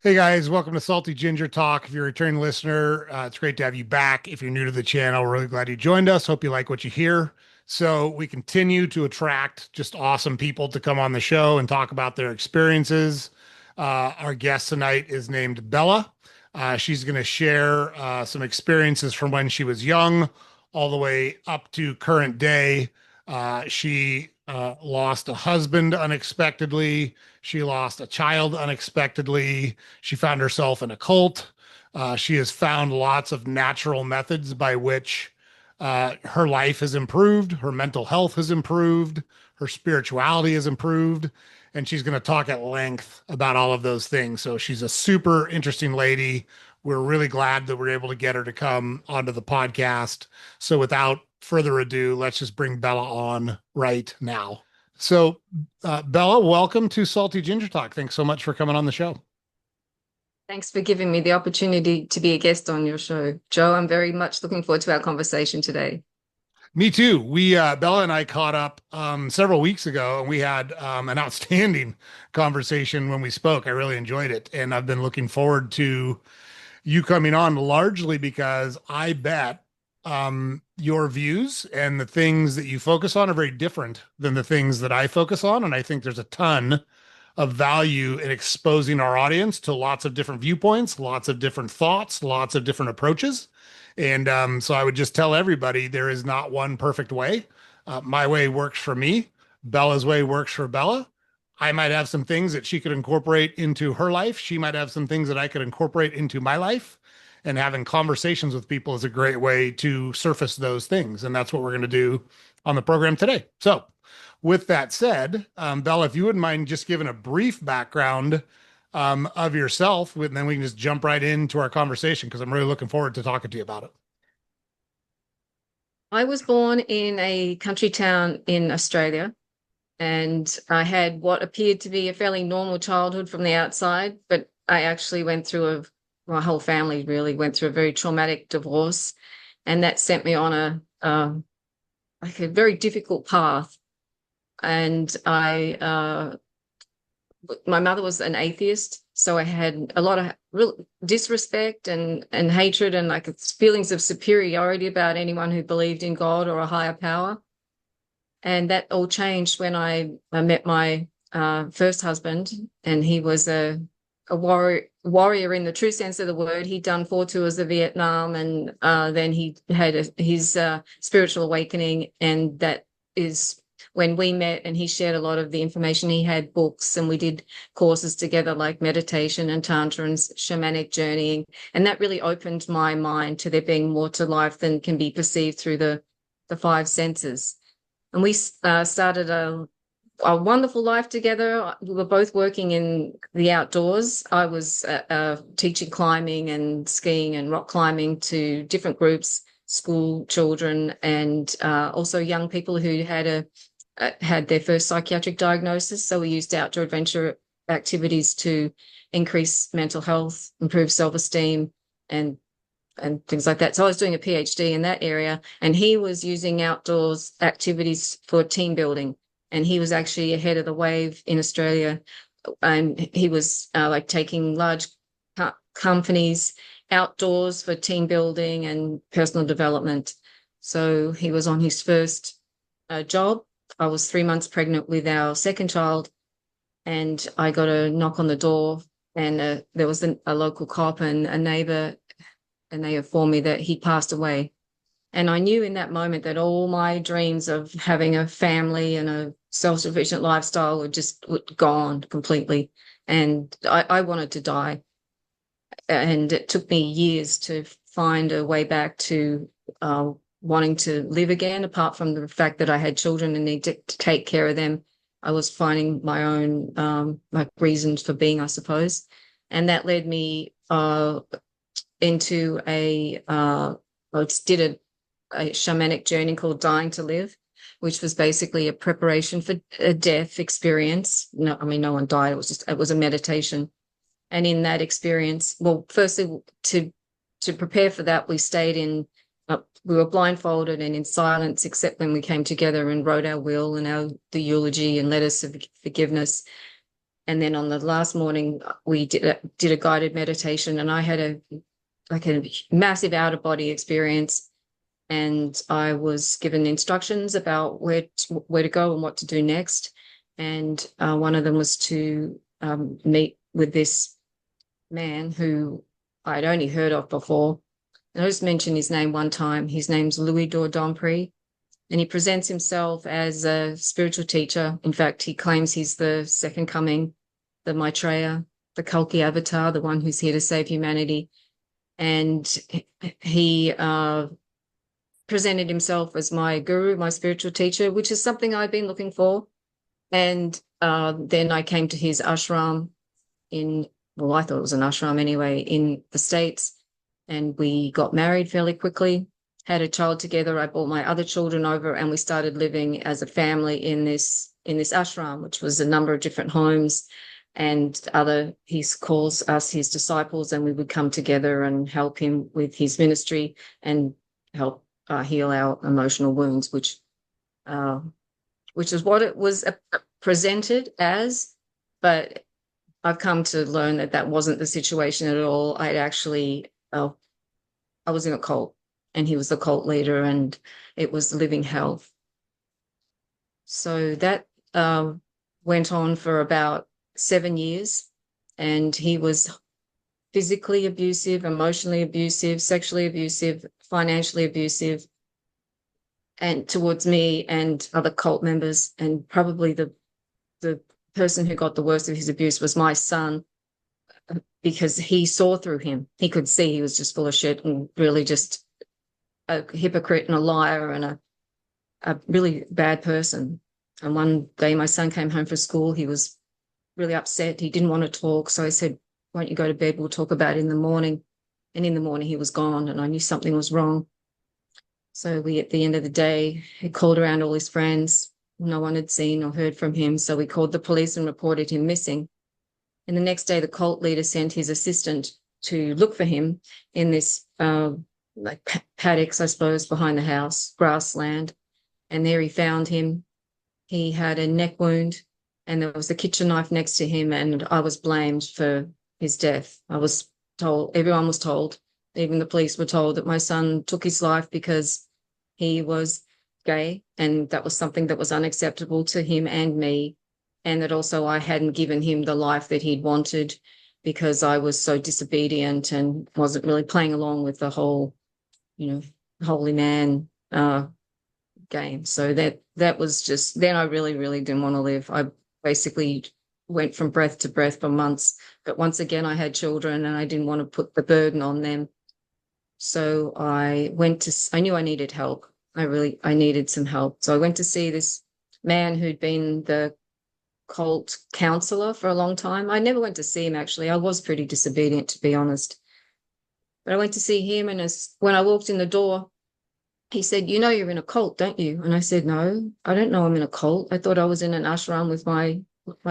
Hey guys, welcome to Salty Ginger Talk. If you're a returning listener, it's great to have you back. If you're new to the channel, we're really glad you joined us. Hope you like what you hear. So we continue to attract just awesome people to come on the show and talk about their experiences. Our guest tonight is named Bella. She's going to share some experiences from when she was young all the way up to current day. She lost a husband unexpectedly. She lost a child unexpectedly. She found herself in a cult. She has found lots of natural methods by which her life has improved, her mental health has improved, her spirituality has improved, and she's going to talk at length about all of those things. So she's a super interesting lady. We're really glad that we're able to get her to come onto the podcast. So without further ado, let's just bring Bella on right now. So, Bella, welcome to Salty Ginger Talk. Thanks so much for coming on the show. Thanks for giving me the opportunity to be a guest on your show, Joe. I'm very much looking forward to our conversation today. Me too. We Bella and I caught up several weeks ago, and we had an outstanding conversation when we spoke. I really enjoyed it, and I've been looking forward to you coming on, largely because I bet your views and the things that you focus on are very different than the things that I focus on, and I think there's a ton of value in exposing our audience to lots of different viewpoints, lots of different thoughts, lots of different approaches. And so I would just tell everybody there is not one perfect way. My way works for me. Bella's way works for Bella. I might have some things that she could incorporate into her life. She might have some things that I could incorporate into my life. And having conversations with people is a great way to surface those things. And that's what we're going to do on the program today. So, with that said, Bella, if you wouldn't mind just giving a brief background of yourself, and then we can just jump right into our conversation because I'm really looking forward to talking to you about it. I was born in a country town in Australia, and I had what appeared to be a fairly normal childhood from the outside, but I actually went through my whole family really went through a very traumatic divorce, and that sent me on like a very difficult path. And my mother was an atheist, so I had a lot of real disrespect and hatred and like feelings of superiority about anyone who believed in God or a higher power. And that all changed when I met my first husband, and he was a warrior in the true sense of the word. He'd done 4 tours of Vietnam, and then he had his spiritual awakening, and that is when we met, and he shared a lot of the information. He had books, and we did courses together like meditation and tantra and shamanic journeying, and that really opened my mind to there being more to life than can be perceived through the five senses. And we started a wonderful life together. We were both working in the outdoors. I was teaching climbing and skiing and rock climbing to different groups, school children, and also young people who had their first psychiatric diagnosis. So we used outdoor adventure activities to increase mental health, improve self-esteem, and things like that. So I was doing a PhD in that area, and he was using outdoors activities for team building. And he was actually ahead of the wave in Australia. And he was like taking large companies outdoors for team building and personal development. So he was on his first job. I was 3 months pregnant with our second child, and I got a knock on the door, and there was a local cop and a neighbor, and they informed me that he passed away. And I knew in that moment that all my dreams of having a family and a self-sufficient lifestyle were gone completely. And I wanted to die. And it took me years to find a way back to wanting to live again, apart from the fact that I had children and needed to take care of them. I was finding my own like reasons for being, I suppose. And that led me into did a shamanic journey called Dying to Live, which was basically a preparation for a death experience. No, I mean, no one died. It was a meditation. And in that experience, well, firstly, to prepare for that, we were blindfolded and in silence, except when we came together and wrote our will and the eulogy and letters of forgiveness. And then on the last morning, we did a guided meditation, and I had a massive out of body experience. And I was given instructions about where to go and what to do next. And one of them was to meet with this man who I'd only heard of before. And I just mentioned his name one time. His name's Louis Dordompré, and he presents himself as a spiritual teacher. In fact, he claims he's the second coming, the Maitreya, the Kalki avatar, the one who's here to save humanity. And he presented himself as my guru, my spiritual teacher, which is something I've been looking for. And then I came to his ashram I thought it was an ashram anyway, in the States. And we got married fairly quickly, had a child together. I brought my other children over, and we started living as a family in this ashram, which was a number of different homes. And he calls us his disciples, and we would come together and help him with his ministry and help heal our emotional wounds, which is what it was presented as. But I've come to learn that wasn't the situation at all. I was in a cult, and he was the cult leader, and it was living hell. So that went on for about 7 years, and he was physically abusive, emotionally abusive, sexually abusive, financially abusive, and towards me and other cult members. And probably the person who got the worst of his abuse was my son, because he saw through him. He could see he was just full of shit and really just a hypocrite and a liar and a really bad person. And one day my son came home from school. He was really upset. He didn't want to talk. So I said, why don't you go to bed? We'll talk about it in the morning. And in the morning he was gone, and I knew something was wrong. So at the end of the day, he called around all his friends. No one had seen or heard from him. So we called the police and reported him missing. And the next day, the cult leader sent his assistant to look for him in this paddocks, I suppose, behind the house, grassland. And there he found him. He had a neck wound, and there was a kitchen knife next to him, and I was blamed for his death. I was told, everyone was told, even the police were told, that my son took his life because he was gay, and that was something that was unacceptable to him and me, and that also I hadn't given him the life that he'd wanted because I was so disobedient and wasn't really playing along with the whole, holy man game. So that was just, then I really, really didn't want to live. I basically went from breath to breath for months. But once again, I had children, and I didn't want to put the burden on them. So I knew I needed help. I needed some help. So I went to see this man who'd been the cult counselor for a long time. I never went to see him, actually. I was pretty disobedient, to be honest. But I went to see him, and when I walked in the door, he said, you know you're in a cult, don't you? And I said, no, I don't know I'm in a cult. I thought I was in an ashram with my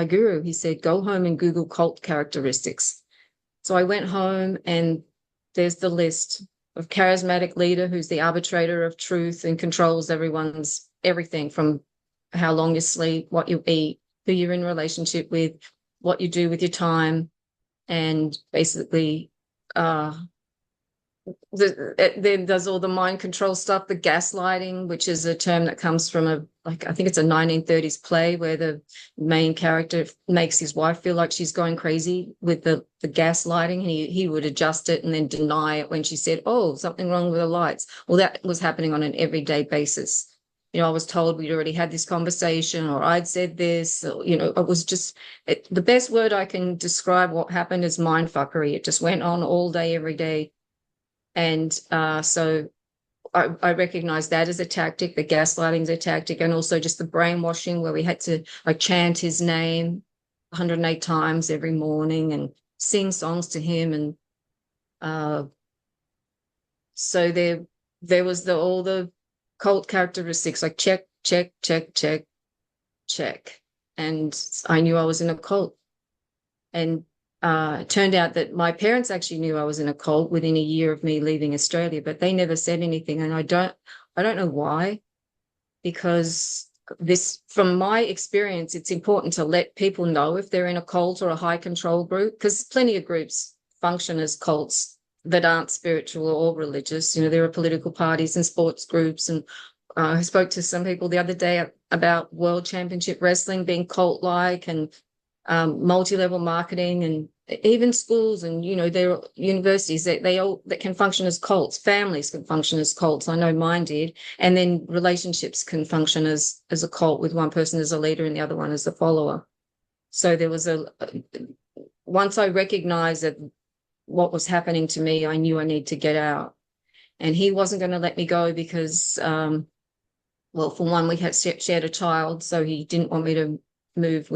guru. He said, go home and Google cult characteristics. So I went home, and there's the list of charismatic leader who's the arbitrator of truth and controls everything from how long you sleep, what you eat, who you're in relationship with, what you do with your time, and basically then does all the mind control stuff, the gaslighting, which is a term that comes from I think it's a 1930s play where the main character makes his wife feel like she's going crazy with the gaslighting, and he would adjust it and then deny it when she said, oh, something wrong with the lights. Well, that was happening on an everyday basis. I was told we'd already had this conversation, or I'd said this, it was just, the best word I can describe what happened is mindfuckery. It just went on all day, every day. And so I recognize that as a tactic, the gaslighting is a tactic, and also just the brainwashing where we had to chant his name 108 times every morning and sing songs to him. And so there was all the cult characteristics, like check, check, check, check, check. And I knew I was in a cult. And it turned out that my parents actually knew I was in a cult within a year of me leaving Australia, but they never said anything. And I don't know why, because this, from my experience, it's important to let people know if they're in a cult or a high control group, because plenty of groups function as cults that aren't spiritual or religious. There are political parties and sports groups. And I spoke to some people the other day about World Championship Wrestling being cult-like, and multi-level marketing, and even schools and their universities they all that can function as cults. Families can function as cults. I know mine did. And then relationships can function as a cult, with one person as a leader and the other one as a follower. So there was once I recognized that what was happening to me, I knew I need to get out. And he wasn't going to let me go because well, for one, we had shared a child, so he didn't want me to move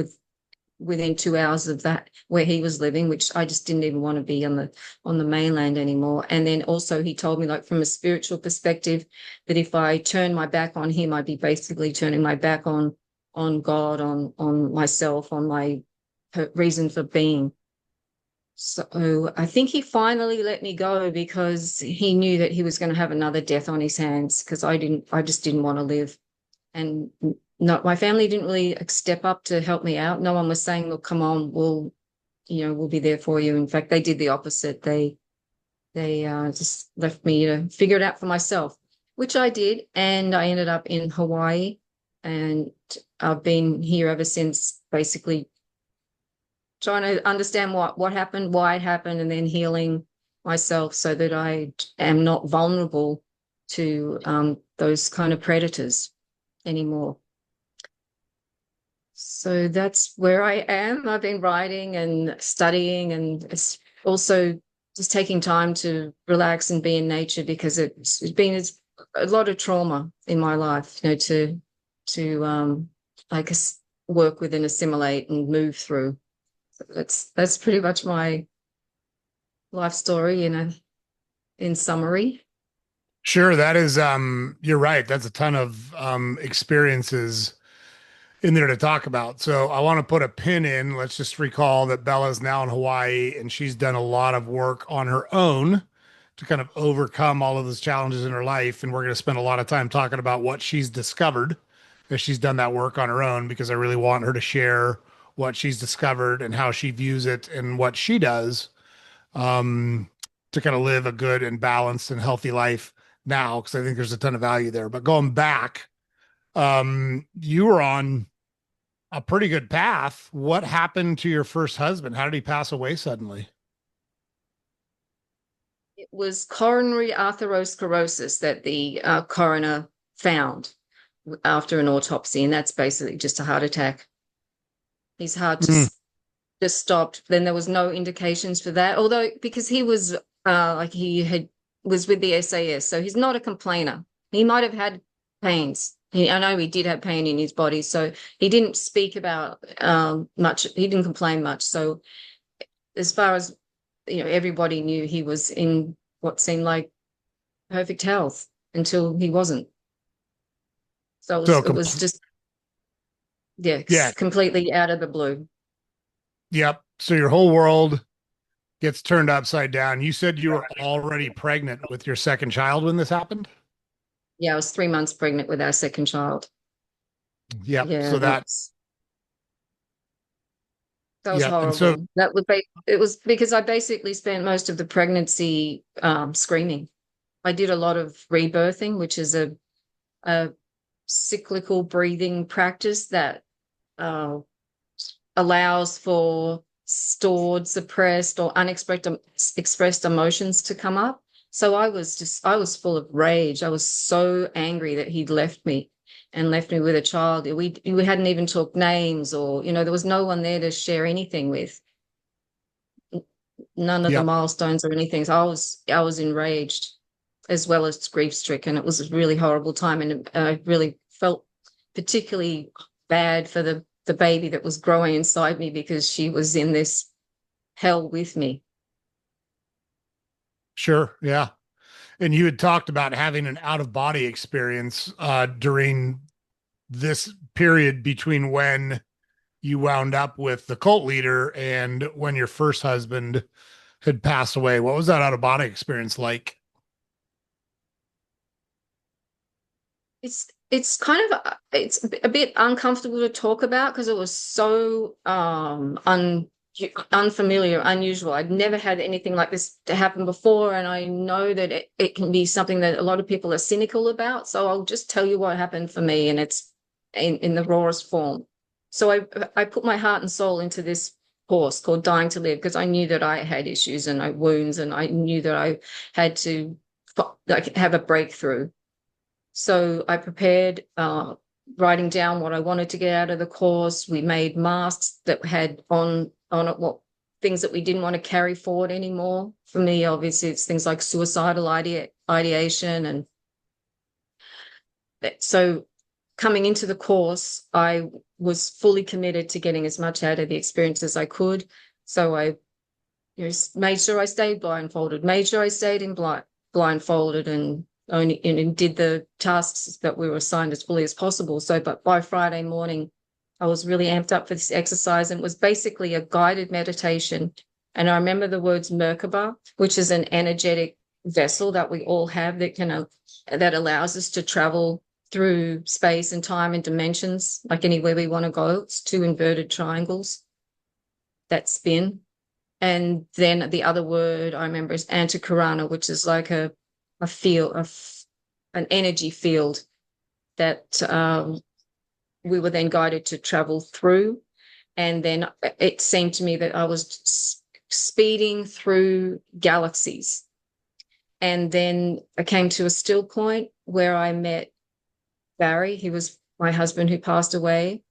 within 2 hours of that where he was living, which I just didn't even want to be on the mainland anymore. And then also he told me, like, from a spiritual perspective, that if I turn my back on him, I'd be basically turning my back on God, on myself, on my reason for being. So I think he finally let me go because he knew that he was going to have another death on his hands, because I just didn't want to live. And not my family didn't really step up to help me out. No one was saying, look, come on, we'll be there for you. In fact, they did the opposite. They just left me to figure it out for myself, which I did. And I ended up in Hawaii, and I've been here ever since, basically trying to understand what happened, why it happened, and then healing myself so that I am not vulnerable to those kind of predators anymore. So that's where I am. I've been writing and studying, and it's also just taking time to relax and be in nature, because it's been a lot of trauma in my life, to I guess work with and assimilate and move through. So that's pretty much my life story in summary. Sure. That is, you're right. That's a ton of experiences in there to talk about. So I want to put a pin in. Let's just recall that Bella's now in Hawaii, and she's done a lot of work on her own to kind of overcome all of those challenges in her life. And we're going to spend a lot of time talking about what she's discovered as she's done that work on her own, because I really want her to share what she's discovered and how she views it and what she does um, to kind of live a good and balanced and healthy life now, because I think there's a ton of value there. But going back, you were on a pretty good path. What happened to your first husband? How did he pass away suddenly? It was coronary atherosclerosis that the coroner found after an autopsy, and that's basically just a heart attack. His heart Mm, just stopped. Then there was no indications for that, although because he was like he was with the SAS, so he's not a complainer. He might have had pains. I know he did have pain in his body, so he didn't speak about much. He didn't complain much. So as far as everybody knew, he was in what seemed like perfect health until he wasn't. So so, it was just, yeah, yeah, completely out of the blue. yep. So your whole world gets turned upside down. You said you were already pregnant with your second child when this happened? Yeah, I was 3 months pregnant with our second child. Yep. Yeah, So that, that was yep. And so, horrible. It was because I basically spent most of the pregnancy screaming. I did a lot of rebirthing, which is a cyclical breathing practice that uh, allows for stored, suppressed, or unexpressed expressed emotions to come up. So I was full of rage. I was so angry that he'd left me and left me with a child. We hadn't even talked names, or there was no one there to share anything with. None of the yep. milestones or anything. So I was enraged as well as grief stricken. It was a really horrible time, and I really felt particularly bad for the baby that was growing inside me, because she was in this hell with me. Sure. Yeah. And you had talked about having an out of body experience during this period between when you wound up with the cult leader and when your first husband had passed away. What was that out of body experience like? it's kind of it's a bit uncomfortable to talk about because it was so unfamiliar, unusual. I'd never had anything like this to happen before, and I know that it can be something that a lot of people are cynical about. So I'll just tell you what happened for me, and it's in the rawest form. So I put my heart and soul into this course called Dying to Live because I knew that I had issues and I wounds, and I knew that I had to like have a breakthrough. So I prepared, writing down what I wanted to get out of the course. We made masks that had on it what things that we didn't want to carry forward anymore. For me, obviously, it's things like suicidal ideation. And so coming into the course, I was fully committed to getting as much out of the experience as I could. So I made sure I stayed blindfolded, made sure I stayed in blindfolded, and only and did the tasks that we were assigned as fully as possible. So, but by Friday morning, I was really amped up for this exercise, and it was basically a guided meditation. And I remember the words Merkaba, which is an energetic vessel that we all have that that allows us to travel through space and time and dimensions, like anywhere we want to go. It's two inverted triangles that spin. And then the other word I remember is Antakarana, which is like a field, an energy field that we were then guided to travel through. And then it seemed to me that I was speeding through galaxies. And then I came to a still point where I met Barry. He was my husband who passed away,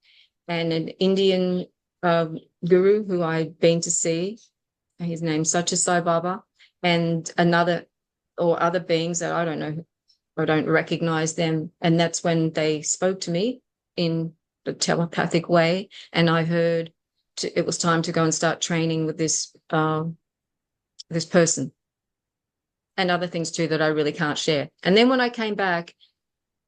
and an Indian guru who I'd been to see. His name's Satya Sai Baba, and other beings that I don't know, I don't recognize them. And that's when they spoke to me in the telepathic way, and I heard it was time to go and start training with this person, and other things too that I really can't share. And then when I came back,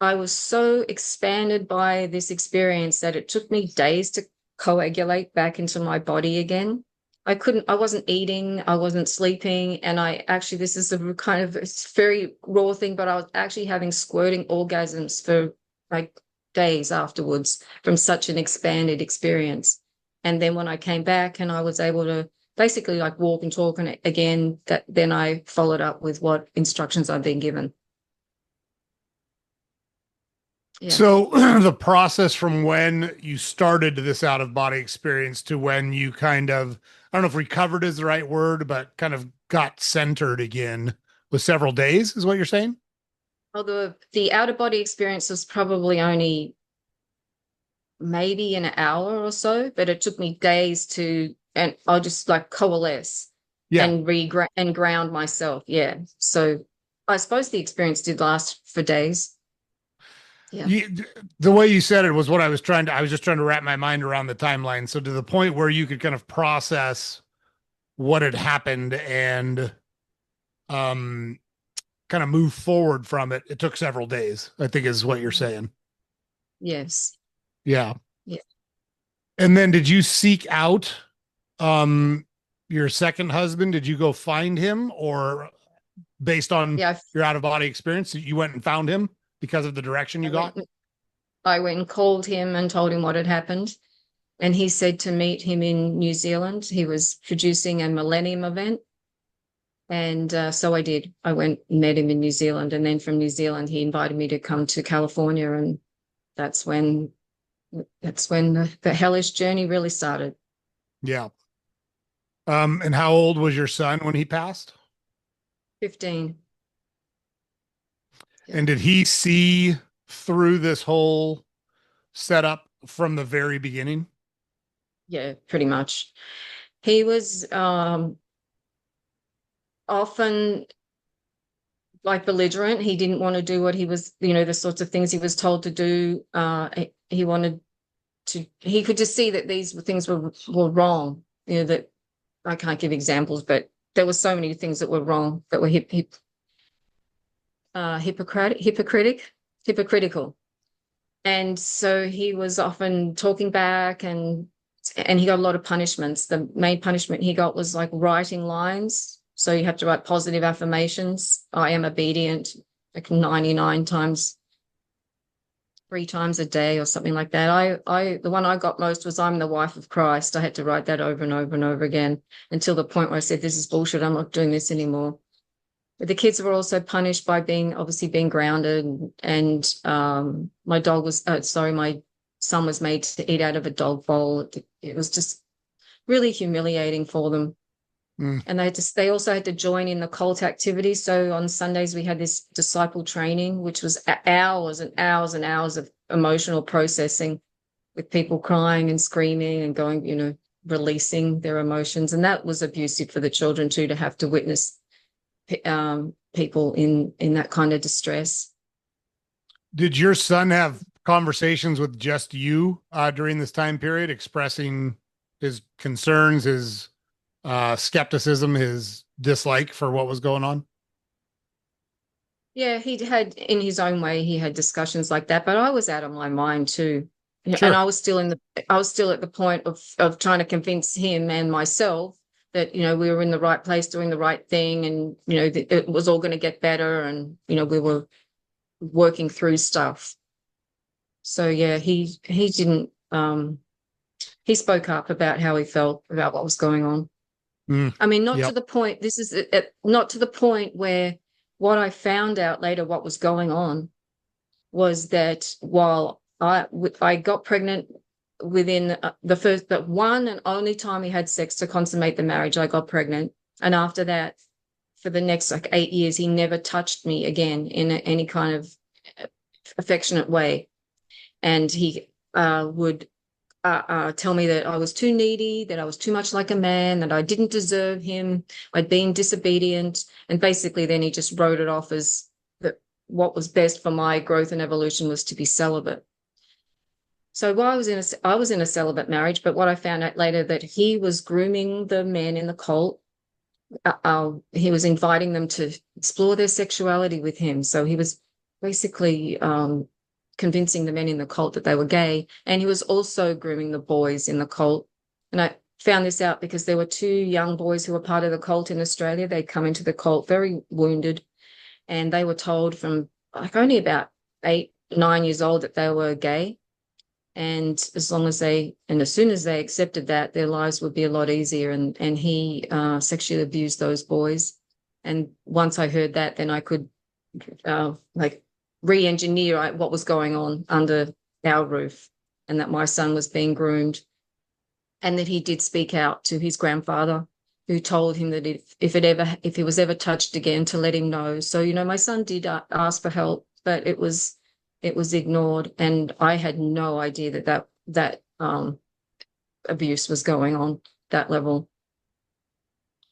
I was so expanded by this experience that it took me days to coagulate back into my body again. I wasn't eating, I wasn't sleeping. And this is a kind of it's very raw thing, but I was actually having squirting orgasms for like days afterwards from such an expanded experience. And then when I came back and I was able to basically like walk and talk and again, then I followed up with what instructions I'd been given. Yeah. So the process from when you started this out of body experience to when you kind of, I don't know if recovered is the right word, but kind of got centered again was several days, is what you're saying? Although the out of body experience was probably only maybe an hour or so, but it took me days and I'll just like coalesce Yeah. and ground myself. Yeah. So I suppose the experience did last for days. Yeah. The way you said it was what I was just trying to wrap my mind around the timeline. So to the point where you could kind of process what had happened and kind of move forward from it, it took several days, I think is what you're saying. Yes. Yeah. Yeah. And then did you seek out your second husband? Did you go find him, or based on Yeah. your out of body experience, you went and found him because of the direction you got? I went and called him and told him what had happened. And he said to meet him in New Zealand. He was producing a Millennium event. And so I did. I went and met him in New Zealand. And then from New Zealand, he invited me to come to California. And that's when the hellish journey really started. Yeah. And how old was your son when he passed? 15. Yeah. And did he see through this whole setup from the very beginning? Yeah, pretty much. He was often like belligerent. He didn't want to do what he was, the sorts of things he was told to do. He wanted he could just see that these things were wrong. That I can't give examples, but there were so many things that were wrong, that were hypocritical. And so he was often talking back, and he got a lot of punishments. The main punishment he got was like writing lines. So you have to write positive affirmations. I am obedient, like 99 times. 3 times a day or something like that. The one I got most was I'm the wife of Christ. I had to write that over and over and over again until the point where I said, this is bullshit. I'm not doing this anymore. But the kids were also punished by being grounded, and my son was made to eat out of a dog bowl. It was just really humiliating for them. Mm. And they also had to join in the cult activities. So on Sundays we had this disciple training, which was hours and hours and hours of emotional processing with people crying and screaming and going, releasing their emotions. And that was abusive for the children too, to have to witness people in that kind of distress. Did your son have conversations with just you during this time period, expressing his concerns, his skepticism, his dislike for what was going on? Yeah, he had, in his own way, he had discussions like that, but I was out of my mind too. And Sure. I was still at the point of trying to convince him and myself that, we were in the right place doing the right thing, and, it was all going to get better, and, we were working through stuff. So yeah, he didn't he spoke up about how he felt about what was going on. Mm. I mean, not to Yep. the point, not to the point where what I found out later, what was going on was that while I got pregnant within the one and only time we had sex to consummate the marriage, I got pregnant. And after that, for the next 8 years, he never touched me again in any kind of affectionate way. And he would tell me that I was too needy, that I was too much like a man, that I didn't deserve him, I'd been disobedient. And basically then he just wrote it off as that what was best for my growth and evolution was to be celibate. So while I was in a celibate marriage, but what I found out later, that he was grooming the men in the cult. He was inviting them to explore their sexuality with him. So he was basically convincing the men in the cult that they were gay. And he was also grooming the boys in the cult. And I found this out because there were 2 young boys who were part of the cult in Australia. They'd come into the cult very wounded, and they were told from only about 8, 9 years old that they were gay. And as soon as they accepted that, their lives would be a lot easier. And he sexually abused those boys. And once I heard that, then I could re-engineer what was going on under our roof, and that my son was being groomed, and that he did speak out to his grandfather, who told him that if he was ever touched again, to let him know. So, my son did ask for help, but it was ignored, and I had no idea that abuse was going on that level.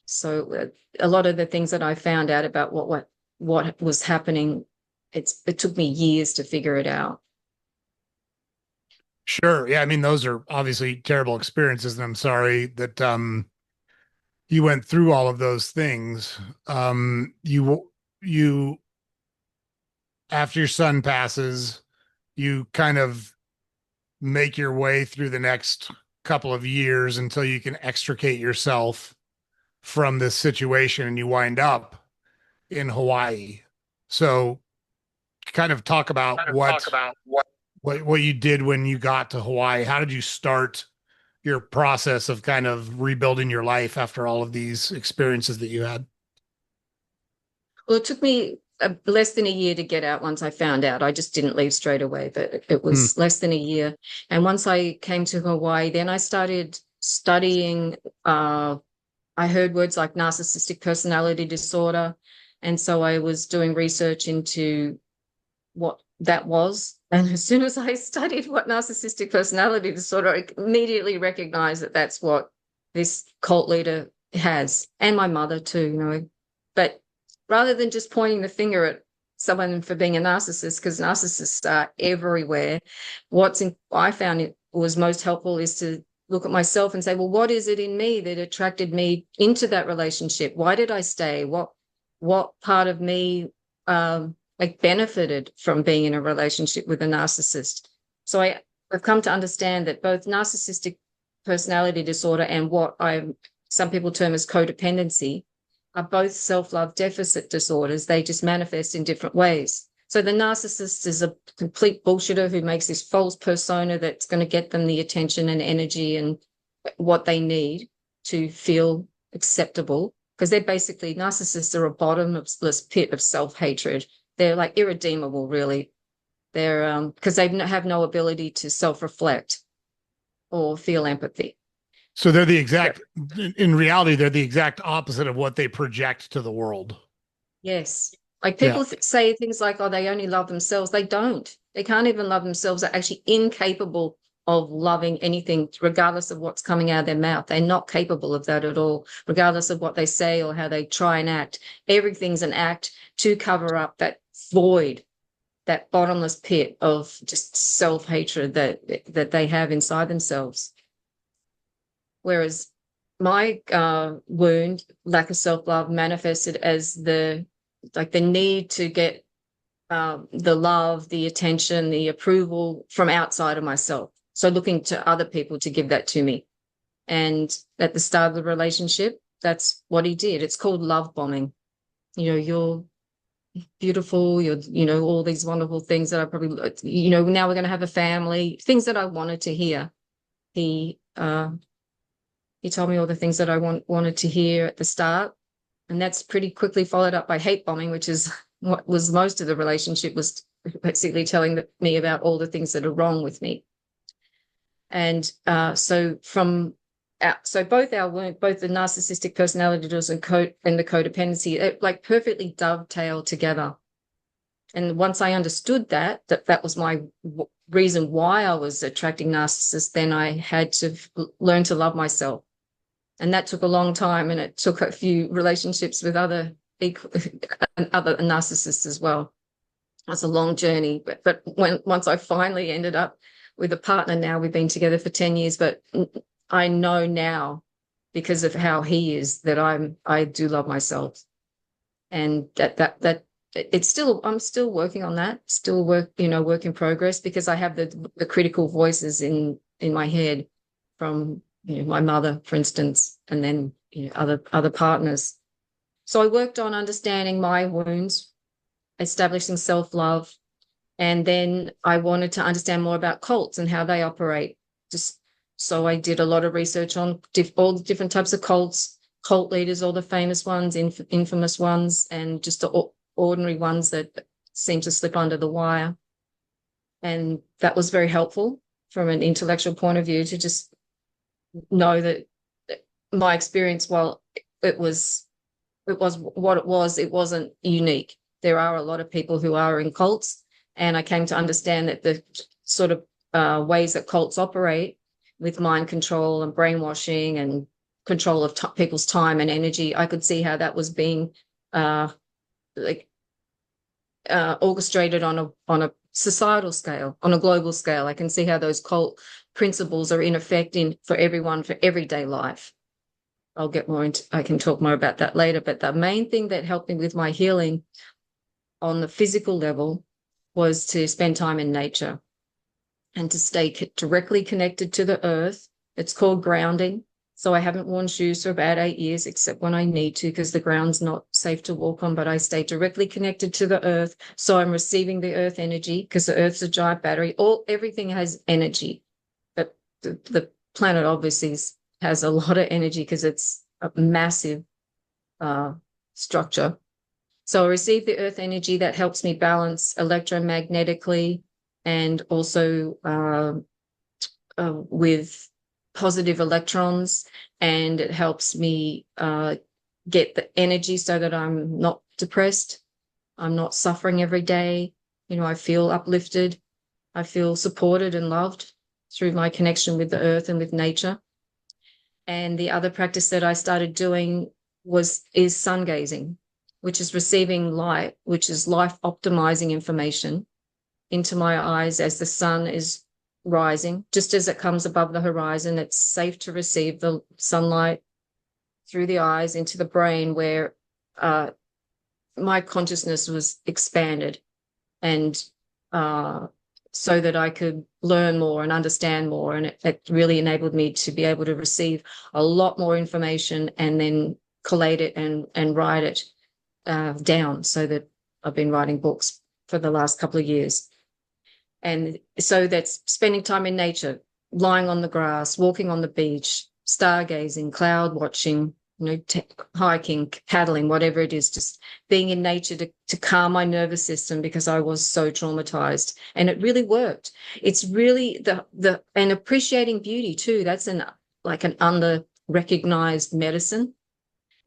So a lot of the things that I found out about what was happening, it took me years to figure it out. Sure. Yeah. I mean, those are obviously terrible experiences, and I'm sorry that you went through all of those things. You after your son passes, you kind of make your way through the next couple of years until you can extricate yourself from this situation, and you wind up in Hawaii. So kind of talk about what you did when you got to Hawaii. How did you start your process of kind of rebuilding your life after all of these experiences that you had? Well, it took me less than a year to get out. Once I found out, I just didn't leave straight away, but it Hmm. was less than a year. And once I came to Hawaii, then I started studying. I heard words like narcissistic personality disorder. And so I was doing research into what that was. And as soon as I studied what narcissistic personality disorder, I immediately recognized that that's what this cult leader has, and my mother too. But rather than just pointing the finger at someone for being a narcissist, because narcissists are everywhere, I found it was most helpful is to look at myself and say, well, what is it in me that attracted me into that relationship? Why did I stay? What part of me benefited from being in a relationship with a narcissist? So I've come to understand that both narcissistic personality disorder and what some people term as codependency are both self-love deficit disorders. They just manifest in different ways. So the narcissist is a complete bullshitter who makes this false persona that's going to get them the attention and energy and what they need to feel acceptable, because they're basically, narcissists are a bottomless pit of self-hatred. They're like irredeemable, really. They're because they have no ability to self-reflect or feel empathy. So they're the exact, in reality, they're the exact opposite of what they project to the world. Yes. Like Yeah. people say things like, oh, they only love themselves. They don't. They can't even love themselves. They're actually incapable of loving anything, regardless of what's coming out of their mouth. They're not capable of that at all, regardless of what they say or how they try and act. Everything's an act to cover up that void, that bottomless pit of just self-hatred that they have inside themselves. Whereas my wound, lack of self-love, manifested as the need to get the love, the attention, the approval from outside of myself. So looking to other people to give that to me. And at the start of the relationship, that's what he did. It's called love bombing. You're beautiful, you're, all these wonderful things that I probably, now we're going to have a family, things that I wanted to hear. He told me all the things that I wanted to hear at the start. And that's pretty quickly followed up by hate bombing, which is what was most of the relationship, was basically telling me about all the things that are wrong with me. And so both the narcissistic personality disorders and the codependency, it like perfectly dovetail together. And once I understood that was my reason why I was attracting narcissists, then I had to learn to love myself. And that took a long time, and it took a few relationships with other narcissists as well. It's a long journey, but once I finally ended up with a partner, now we've been together for 10 years, but I know now, because of how he is, that I do love myself. And that I'm still working on that, still work in progress, because I have the critical voices in my head from my mother, for instance, and then other partners. So I worked on understanding my wounds, establishing self-love, and then I wanted to understand more about cults and how they operate. So I did a lot of research on all the different types of cults, cult leaders, all the famous ones, infamous ones, and just the ordinary ones that seem to slip under the wire. And that was very helpful from an intellectual point of view, to just know that my experience, while it was what it was, it wasn't unique. There are a lot of people who are in cults, and I came to understand that the sort of ways that cults operate, with mind control and brainwashing and control of people's time and energy, I could see how that was being orchestrated on a societal scale, on a global scale. I can see how those cult principles are in effect for everyone, for everyday life. I can talk more about that later, but the main thing that helped me with my healing on the physical level was to spend time in nature and to stay directly connected to the earth. It's called grounding. So I haven't worn shoes for about 8 years, except when I need to, because the ground's not safe to walk on, but I stay directly connected to the earth. So I'm receiving the earth energy, because the earth's a giant battery. Everything has energy, but the planet obviously has a lot of energy, because it's a massive structure. So I receive the earth energy that helps me balance electromagnetically, and also with positive electrons, and it helps me get the energy so that I'm not depressed. I'm not suffering every day. I feel uplifted. I feel supported and loved through my connection with the earth and with nature. And the other practice that I started doing is sun gazing, which is receiving light, which is life optimizing information into my eyes as the sun is rising. Just as it comes above the horizon, it's safe to receive the sunlight through the eyes into the brain, where my consciousness was expanded, and so that I could learn more and understand more. And it really enabled me to be able to receive a lot more information, and then collate it and write it down, so that I've been writing books for the last couple of years. And so that's spending time in nature, lying on the grass, walking on the beach, stargazing, cloud watching, hiking, paddling, whatever it is, just being in nature to calm my nervous system because I was so traumatized. And it really worked. It's really and appreciating beauty too. That's an under recognized medicine.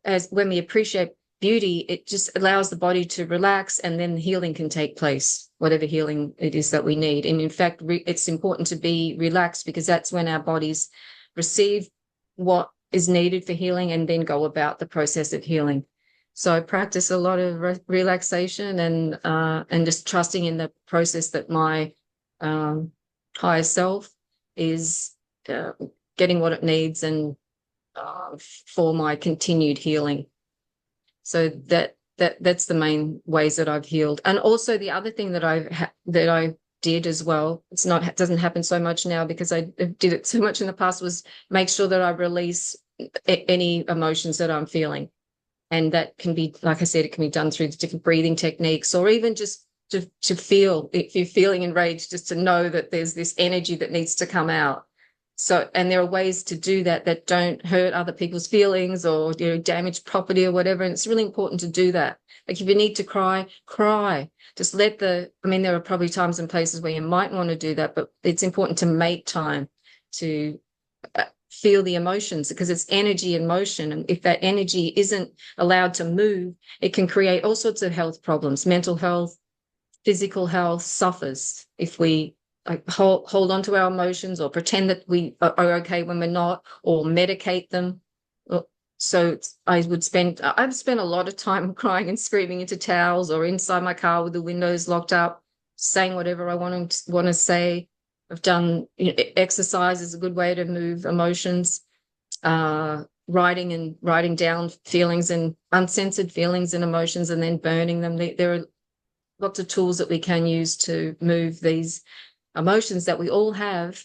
As when we appreciate beauty, it just allows the body to relax, and then healing can take place, whatever healing it is that we need. And in fact, it's important to be relaxed, because that's when our bodies receive what is needed for healing and then go about the process of healing. So I practice a lot of relaxation and just trusting in the process that my higher self is getting what it needs and for my continued healing. So that's the main ways that I've healed. And also the other thing that I did as well, it doesn't happen so much now because I did it so much in the past, was make sure that I release any emotions that I'm feeling. And that can be, like I said, it can be done through the different breathing techniques, or even just to feel, if you're feeling enraged, just to know that there's this energy that needs to come out. So, and there are ways to do that don't hurt other people's feelings or damage property or whatever. And it's really important to do that. Like if you need to cry, cry. Just there are probably times and places where you might want to do that, but it's important to make time to feel the emotions, because it's energy in motion. And if that energy isn't allowed to move, it can create all sorts of health problems. Mental health, physical health suffers if we hold on to our emotions or pretend that we are okay when we're not, or medicate them. So I've spent a lot of time crying and screaming into towels, or inside my car with the windows locked up, saying whatever I want to say. I've done exercise is a good way to move emotions. Writing down feelings and uncensored feelings and emotions, and then burning them. There are lots of tools that we can use to move these emotions that we all have,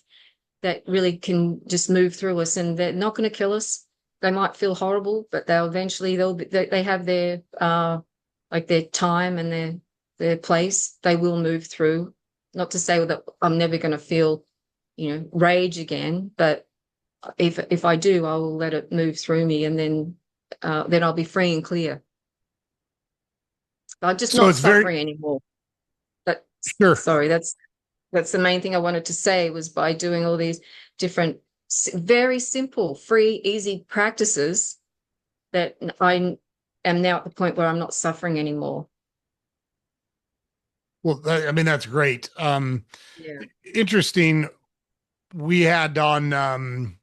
that really can just move through us, and they're not going to kill us. They might feel horrible, but they have their their time and their place. They will move through. Not to say that I'm never going to feel rage again, but if I do, I will let it move through me, and then I'll be free and clear. I'm just So not it's very suffering anymore. But sure. sorry, that's the main thing I wanted to say, was by doing all these different, very simple, free, easy practices, that I am now at the point where I'm not suffering anymore. Well, that's great. Yeah. Interesting. We had on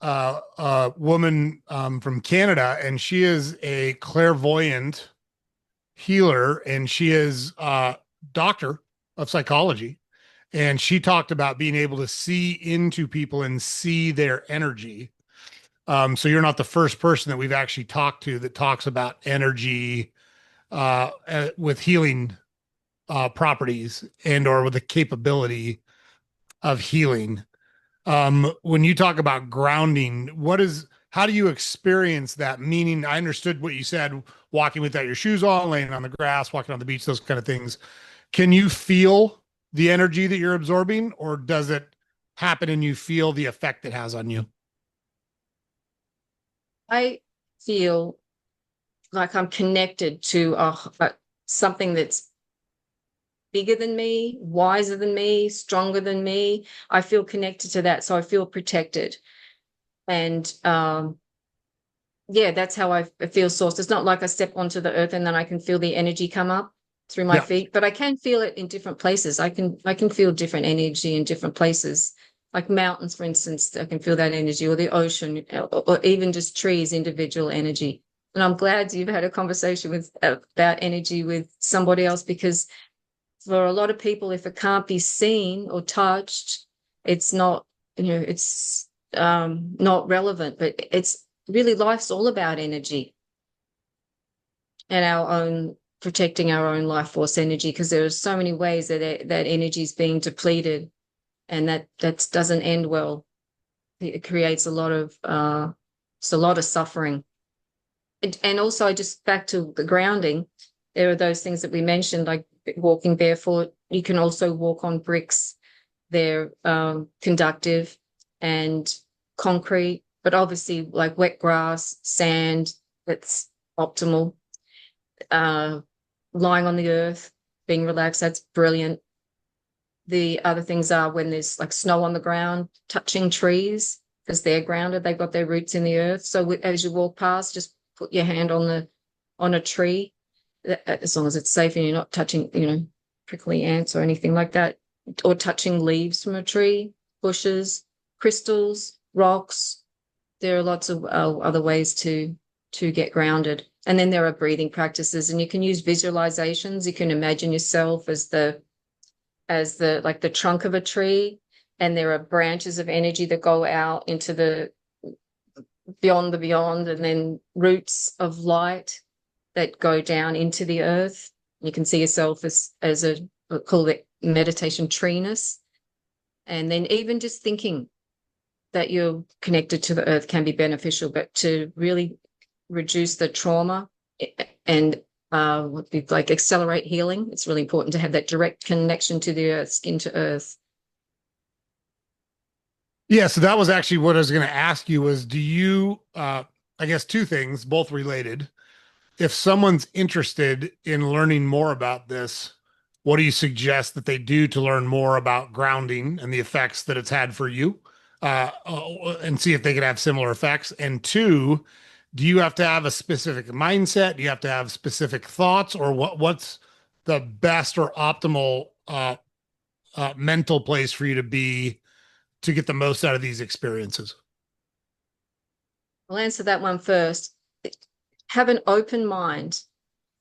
a woman from Canada, and she is a clairvoyant healer, and she is a doctor of psychology. And she talked about being able to see into people and see their energy. So you're not the first person that we've actually talked to that talks about energy with healing properties and or with the capability of healing. When you talk about grounding, how do you experience that? Meaning, I understood what you said, walking without your shoes on, laying on the grass, walking on the beach, those kind of things. Can you feel the energy that you're absorbing, or does it happen and you feel the effect it has on you? I feel like I'm connected to something that's bigger than me, wiser than me, stronger than me. I feel connected to that, so I feel protected. And that's how I feel sourced. It's not like I step onto the earth and then I can feel the energy come up through my Yeah. feet, but I can feel it in different places. I can feel different energy in different places, like mountains, for instance. I can feel that energy, or the ocean, or even just trees, individual energy. And I'm glad you've had a conversation about energy with somebody else, because for a lot of people, if it can't be seen or touched, it's not, it's not relevant. But it's really, life's all about energy and our own, protecting our own life force energy, because there are so many ways that energy is being depleted, and that doesn't end well. It creates a lot of suffering. And also, just back to the grounding, There are those things that we mentioned, like walking barefoot. You can also walk on bricks. They're conductive, and concrete, but obviously like wet grass, sand, that's optimal. Uh, Lying on the earth, being relaxed, that's brilliant. The other things are when there's like snow on the ground, touching trees because they're grounded, they've got their roots in the earth. So as you walk past, just put your hand on a tree, as long as it's safe and you're not touching, prickly ants or anything like that, or touching leaves from a tree, bushes, crystals, rocks. There are lots of other ways to get grounded. And then there are breathing practices, and you can use visualizations. You can imagine yourself as the like the trunk of a tree, and there are branches of energy that go out into the beyond, and then roots of light that go down into the earth. You can see yourself as a, we'll call it meditation treeness. And then even just thinking that you're connected to the earth can be beneficial, but to really reduce the trauma and like accelerate healing, it's really important to have that direct connection to the earth, skin to earth. Yeah, so that was actually what I was going to ask you was, do you, I guess two things, both related. If someone's interested in learning more about this, what do you suggest that they do to learn more about grounding and the effects that it's had for you? And see if they could have similar effects. And two, do you have to have a specific mindset? Do you have to have specific thoughts, or what's the best or optimal mental place for you to be to get the most out of these experiences? I'll answer that one first. Have an open mind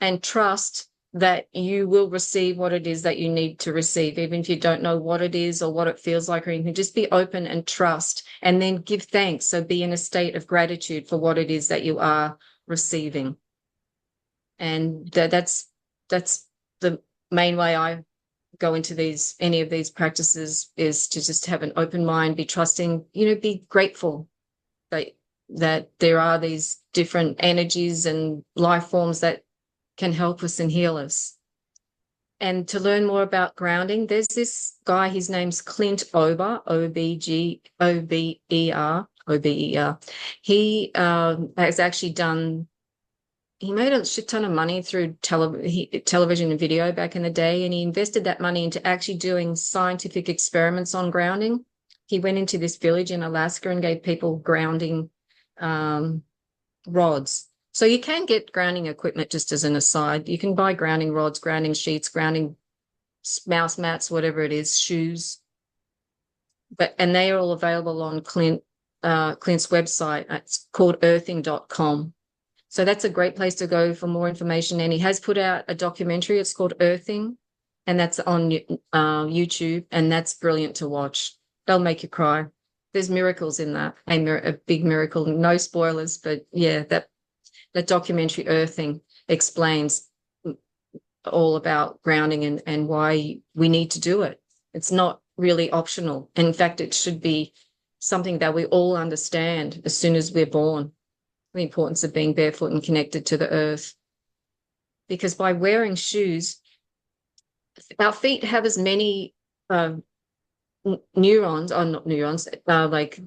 and trust that you will receive what it is that you need to receive, even if you don't know what it is or what it feels like or anything. Just be open and trust, and then give thanks. So be in a state of gratitude for what it is that you are receiving. And that's the main way I go into any of these practices, is to just have an open mind, be trusting, be grateful that there are these different energies and life forms that can help us and heal us. And to learn more about grounding, there's this guy, his name's Clint Ober, Ober. He has actually he made a shit ton of money through television and video back in the day, and he invested that money into actually doing scientific experiments on grounding. He went into this village in Alaska and gave people grounding rods. So you can get grounding equipment, just as an aside. You can buy grounding rods, grounding sheets, grounding mouse mats, whatever it is, shoes. And they are all available on Clint's website. It's called earthing.com. So that's a great place to go for more information. And he has put out a documentary. It's called Earthing, and that's on YouTube, and that's brilliant to watch. They'll make you cry. There's miracles in that, a big miracle. No spoilers, but yeah, that documentary Earthing explains all about grounding and why we need to do it. It's not really optional. In fact, it should be something that we all understand as soon as we're born, the importance of being barefoot and connected to the earth. Because by wearing shoes, our feet have as many neurons, or not neurons, like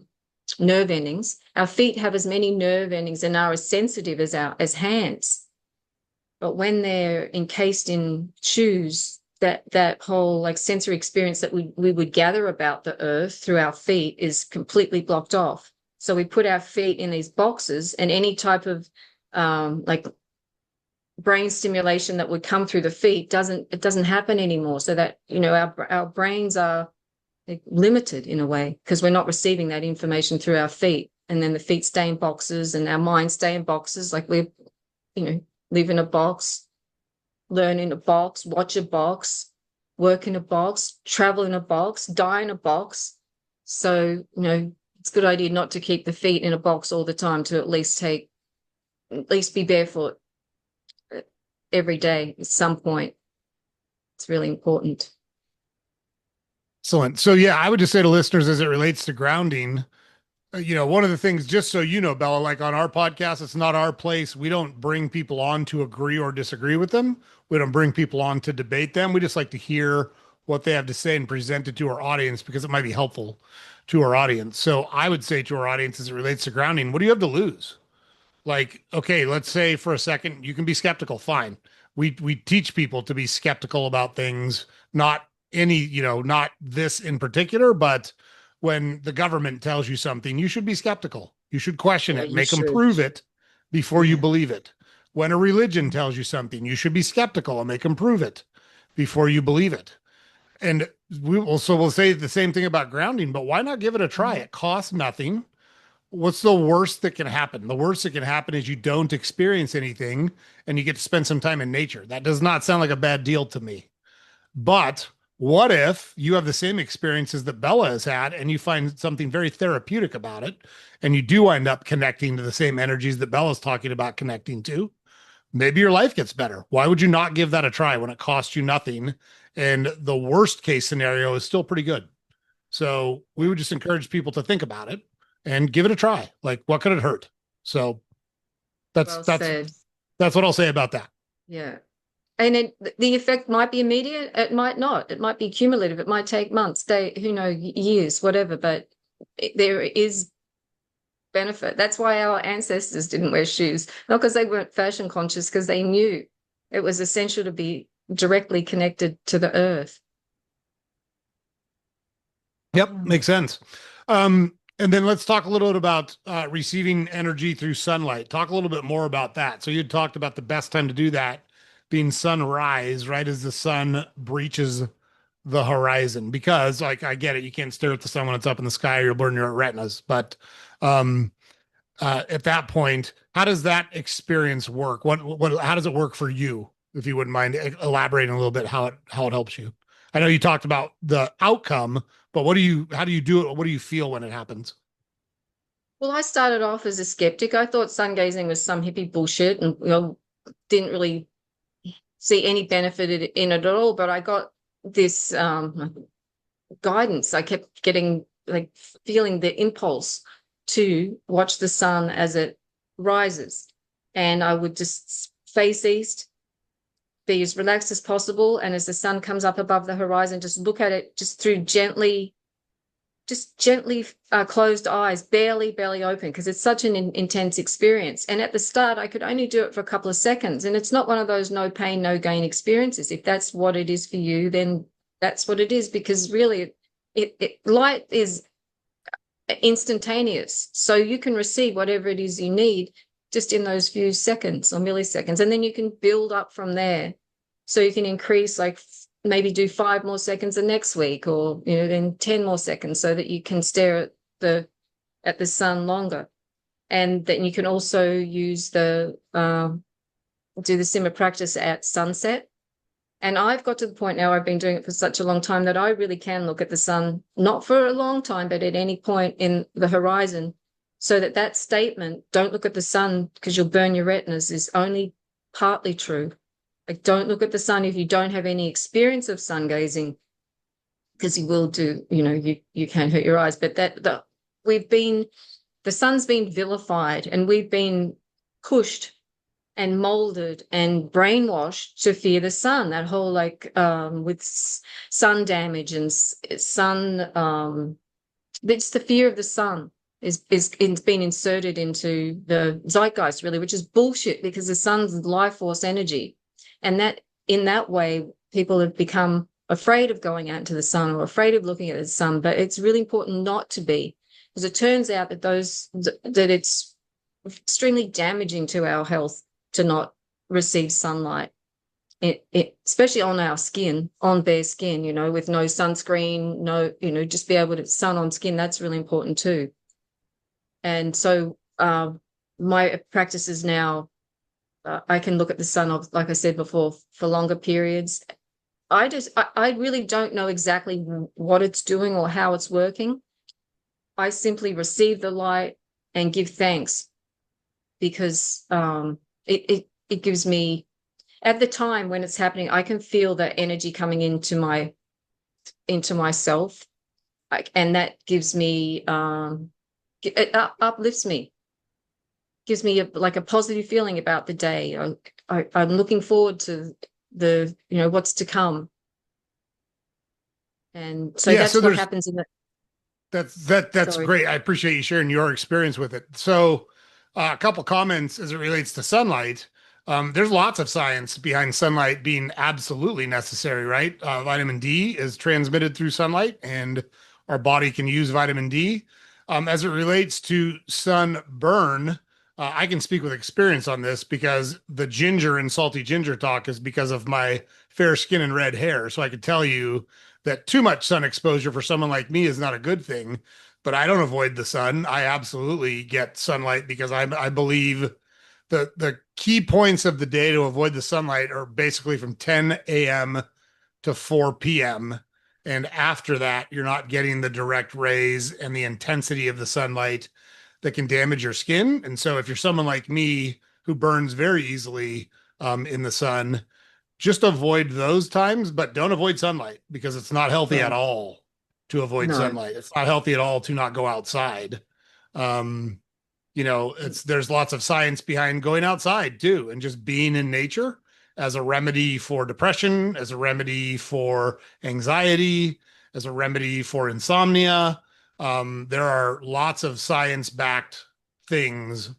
nerve endings. Our feet have as many nerve endings and are as sensitive as hands. But when they're encased in shoes, that whole like sensory experience that we would gather about the earth through our feet is completely blocked off. So we put our feet in these boxes, and any type of like brain stimulation that would come through the feet doesn't happen anymore. So that our brains are limited in a way, because we're not receiving that information through our feet, and then the feet stay in boxes and our minds stay in boxes. Like we live in a box, learn in a box, watch a box, work in a box, travel in a box, die in a box. So it's a good idea not to keep the feet in a box all the time, to at least be barefoot every day at some point. It's really important. Excellent. So yeah, I would just say to listeners, as it relates to grounding, One of the things, just so you know, Bella, like on our podcast, it's not our place. We don't bring people on to agree or disagree with them. We don't bring people on to debate them. We just like to hear what they have to say and present it to our audience because it might be helpful to our audience. So I would say to our audience as it relates to grounding, what do you have to lose? Like, okay, let's say for a second you can be skeptical. Fine. We teach people to be skeptical about things, not any, not this in particular, but when the government tells you something, you should be skeptical. You should question Yeah, it, you make them should. prove it before you Yeah. believe it. When a religion tells you something, you should be skeptical and make them prove it before you believe it. And we'll say the same thing about grounding, but why not give it a try? It costs nothing. What's the worst that can happen? The worst that can happen is you don't experience anything and you get to spend some time in nature. That does not sound like a bad deal to me. But what if you have the same experiences that Bella has had and you find something very therapeutic about it and you do wind up connecting to the same energies that Bella's talking about connecting to? Maybe your life gets better. Why would you not give that a try when it costs you nothing? And the worst case scenario is still pretty good. So we would just encourage people to think about it and give it a try. Like, what could it hurt? So that's Well that's said. that's what I'll say about that. Yeah. And the effect might be immediate. It might not. It might be cumulative. It might take months, who know, years, whatever. But there is benefit. That's why our ancestors didn't wear shoes, not because they weren't fashion conscious, because they knew it was essential to be directly connected to the earth. Yep, makes sense. And then let's talk a little bit about receiving energy through sunlight. Talk a little bit more about that. So you talked about the best time to do that being sunrise, right as the sun breaches the horizon. Because, like, I get it, you can't stare at the sun when it's up in the sky, or you'll burn your retinas. But um, at that point, how does that experience work? How does it work for you? If you wouldn't mind elaborating a little bit how it helps you. I know you talked about the outcome, but how do you do it? What do you feel when it happens? Well, I started off as a skeptic. I thought sun gazing was some hippie bullshit, and didn't really see any benefit in it at all. But I got this guidance. I kept getting, like, feeling the impulse to watch the sun as it rises, and I would just face east, be as relaxed as possible, and as the sun comes up above the horizon, just look at it just through gently closed eyes, barely open, because it's such an intense experience. And at the start, I could only do it for a couple of seconds. And it's not one of those no pain, no gain experiences. If that's what it is for you, then that's what it is, because really light is instantaneous. So you can receive whatever it is you need just in those few seconds or milliseconds. And then you can build up from there. So you can increase, like, maybe do 5 more seconds the next week, or then 10 more seconds, so that you can stare at the sun longer. And then you can also use do the similar practice at sunset. And I've got to the point now, I've been doing it for such a long time, that I really can look at the sun, not for a long time, but at any point in the horizon, so that statement, don't look at the sun because you'll burn your retinas, is only partly true. Like, don't look at the sun if you don't have any experience of sun gazing, because you will do, you can hurt your eyes. But the sun's been vilified, and we've been pushed and molded and brainwashed to fear the sun. That whole, like, with sun damage and sun, it's the fear of the sun is it's been inserted into the zeitgeist, really, which is bullshit, because the sun's life force energy. And that, in that way, people have become afraid of going out into the sun, or afraid of looking at the sun. But it's really important not to be, because it turns out that it's extremely damaging to our health to not receive sunlight. Especially on our skin, on bare skin, with no sunscreen, no, just be able to sun on skin. That's really important too. And so my practice is now, I can look at the sun, like I said before, for longer periods. I really don't know exactly what it's doing or how it's working. I simply receive the light and give thanks, because it gives me, at the time when it's happening, I can feel the energy coming into myself, and that gives me It uplifts me, gives me like a positive feeling about the day. I'm looking forward to what's to come. And so Yeah, so that's what there's happens in the, that's sorry. great. I appreciate you sharing your experience with it. So, a couple comments as it relates to sunlight. There's lots of science behind sunlight being absolutely necessary, right? Vitamin D is transmitted through sunlight, and our body can use vitamin D. As it relates to sunburn, I can speak with experience on this because the ginger and salty ginger talk is because of my fair skin and red hair. So I could tell you that too much sun exposure for someone like me is not a good thing, but I don't avoid the sun. I absolutely get sunlight because I believe the key points of the day to avoid the sunlight are basically from 10 a.m. to 4 p.m. And after that, you're not getting the direct rays and the intensity of the sunlight that can damage your skin. And so if you're someone like me who burns very easily in the sun, just avoid those times, but don't avoid sunlight because it's not healthy at Right. all to avoid No. sunlight. It's not healthy at all to not go outside. Um, it's there's lots of science behind going outside too and just being in nature as a remedy for depression, as a remedy for anxiety, as a remedy for insomnia. There are lots of science-backed things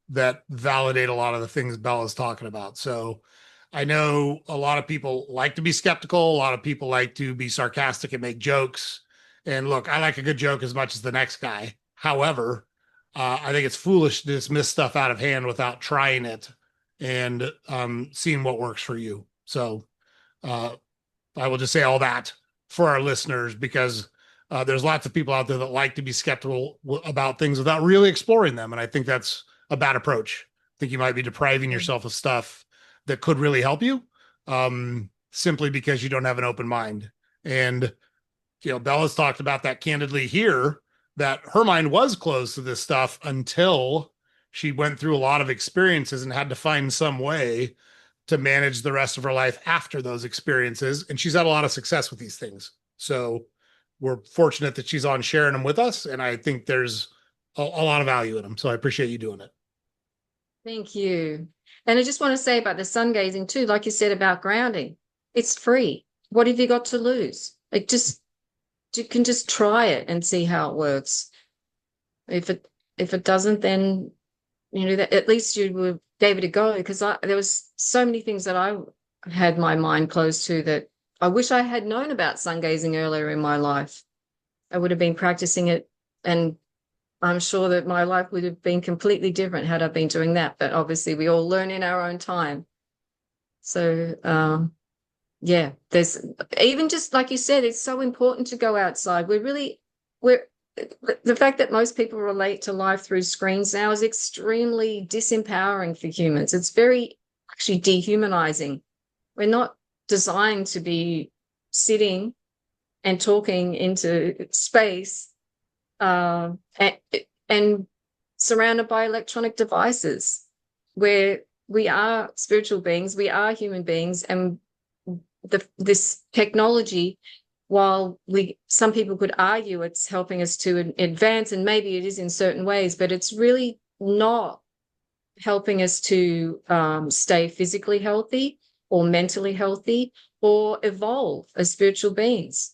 that validate a lot of the things Bella's talking about. So I know a lot of people like to be skeptical. A lot of people like to be sarcastic and make jokes. And look, I like a good joke as much as the next guy. However, I think it's foolish to dismiss stuff out of hand without trying it and seeing what works for you. So uh, I will just say all that for our listeners because there's lots of people out there that like to be skeptical about things without really exploring them. And I think that's a bad approach. I think you might be depriving yourself of stuff that could really help you simply because you don't have an open mind. And, Bella's talked about that candidly here, that her mind was closed to this stuff until she went through a lot of experiences and had to find some way to manage the rest of her life after those experiences. And she's had a lot of success with these things. So we're fortunate that she's on sharing them with us. And I think there's a lot of value in them. So I appreciate you doing it. Thank you. And I just want to say about the sun gazing too, like you said about grounding, it's free. What have you got to lose? You can just try it and see how it works. If it doesn't, then that at least you would gave it a go, because there was so many things that I had my mind closed to that I wish I had known about sun gazing earlier in my life. I would have been practicing it, and I'm sure that my life would have been completely different had I been doing that. But obviously, we all learn in our own time. So, yeah, there's even just like you said, it's so important to go outside. We're the fact that most people relate to life through screens now is extremely disempowering for humans. It's very actually dehumanizing. We're not designed to be sitting and talking into space and, and surrounded by electronic devices, where we are spiritual beings, we are human beings, and this technology, while some people could argue it's helping us to advance, and maybe it is in certain ways, but it's really not helping us to stay physically healthy or mentally healthy or evolve as spiritual beings.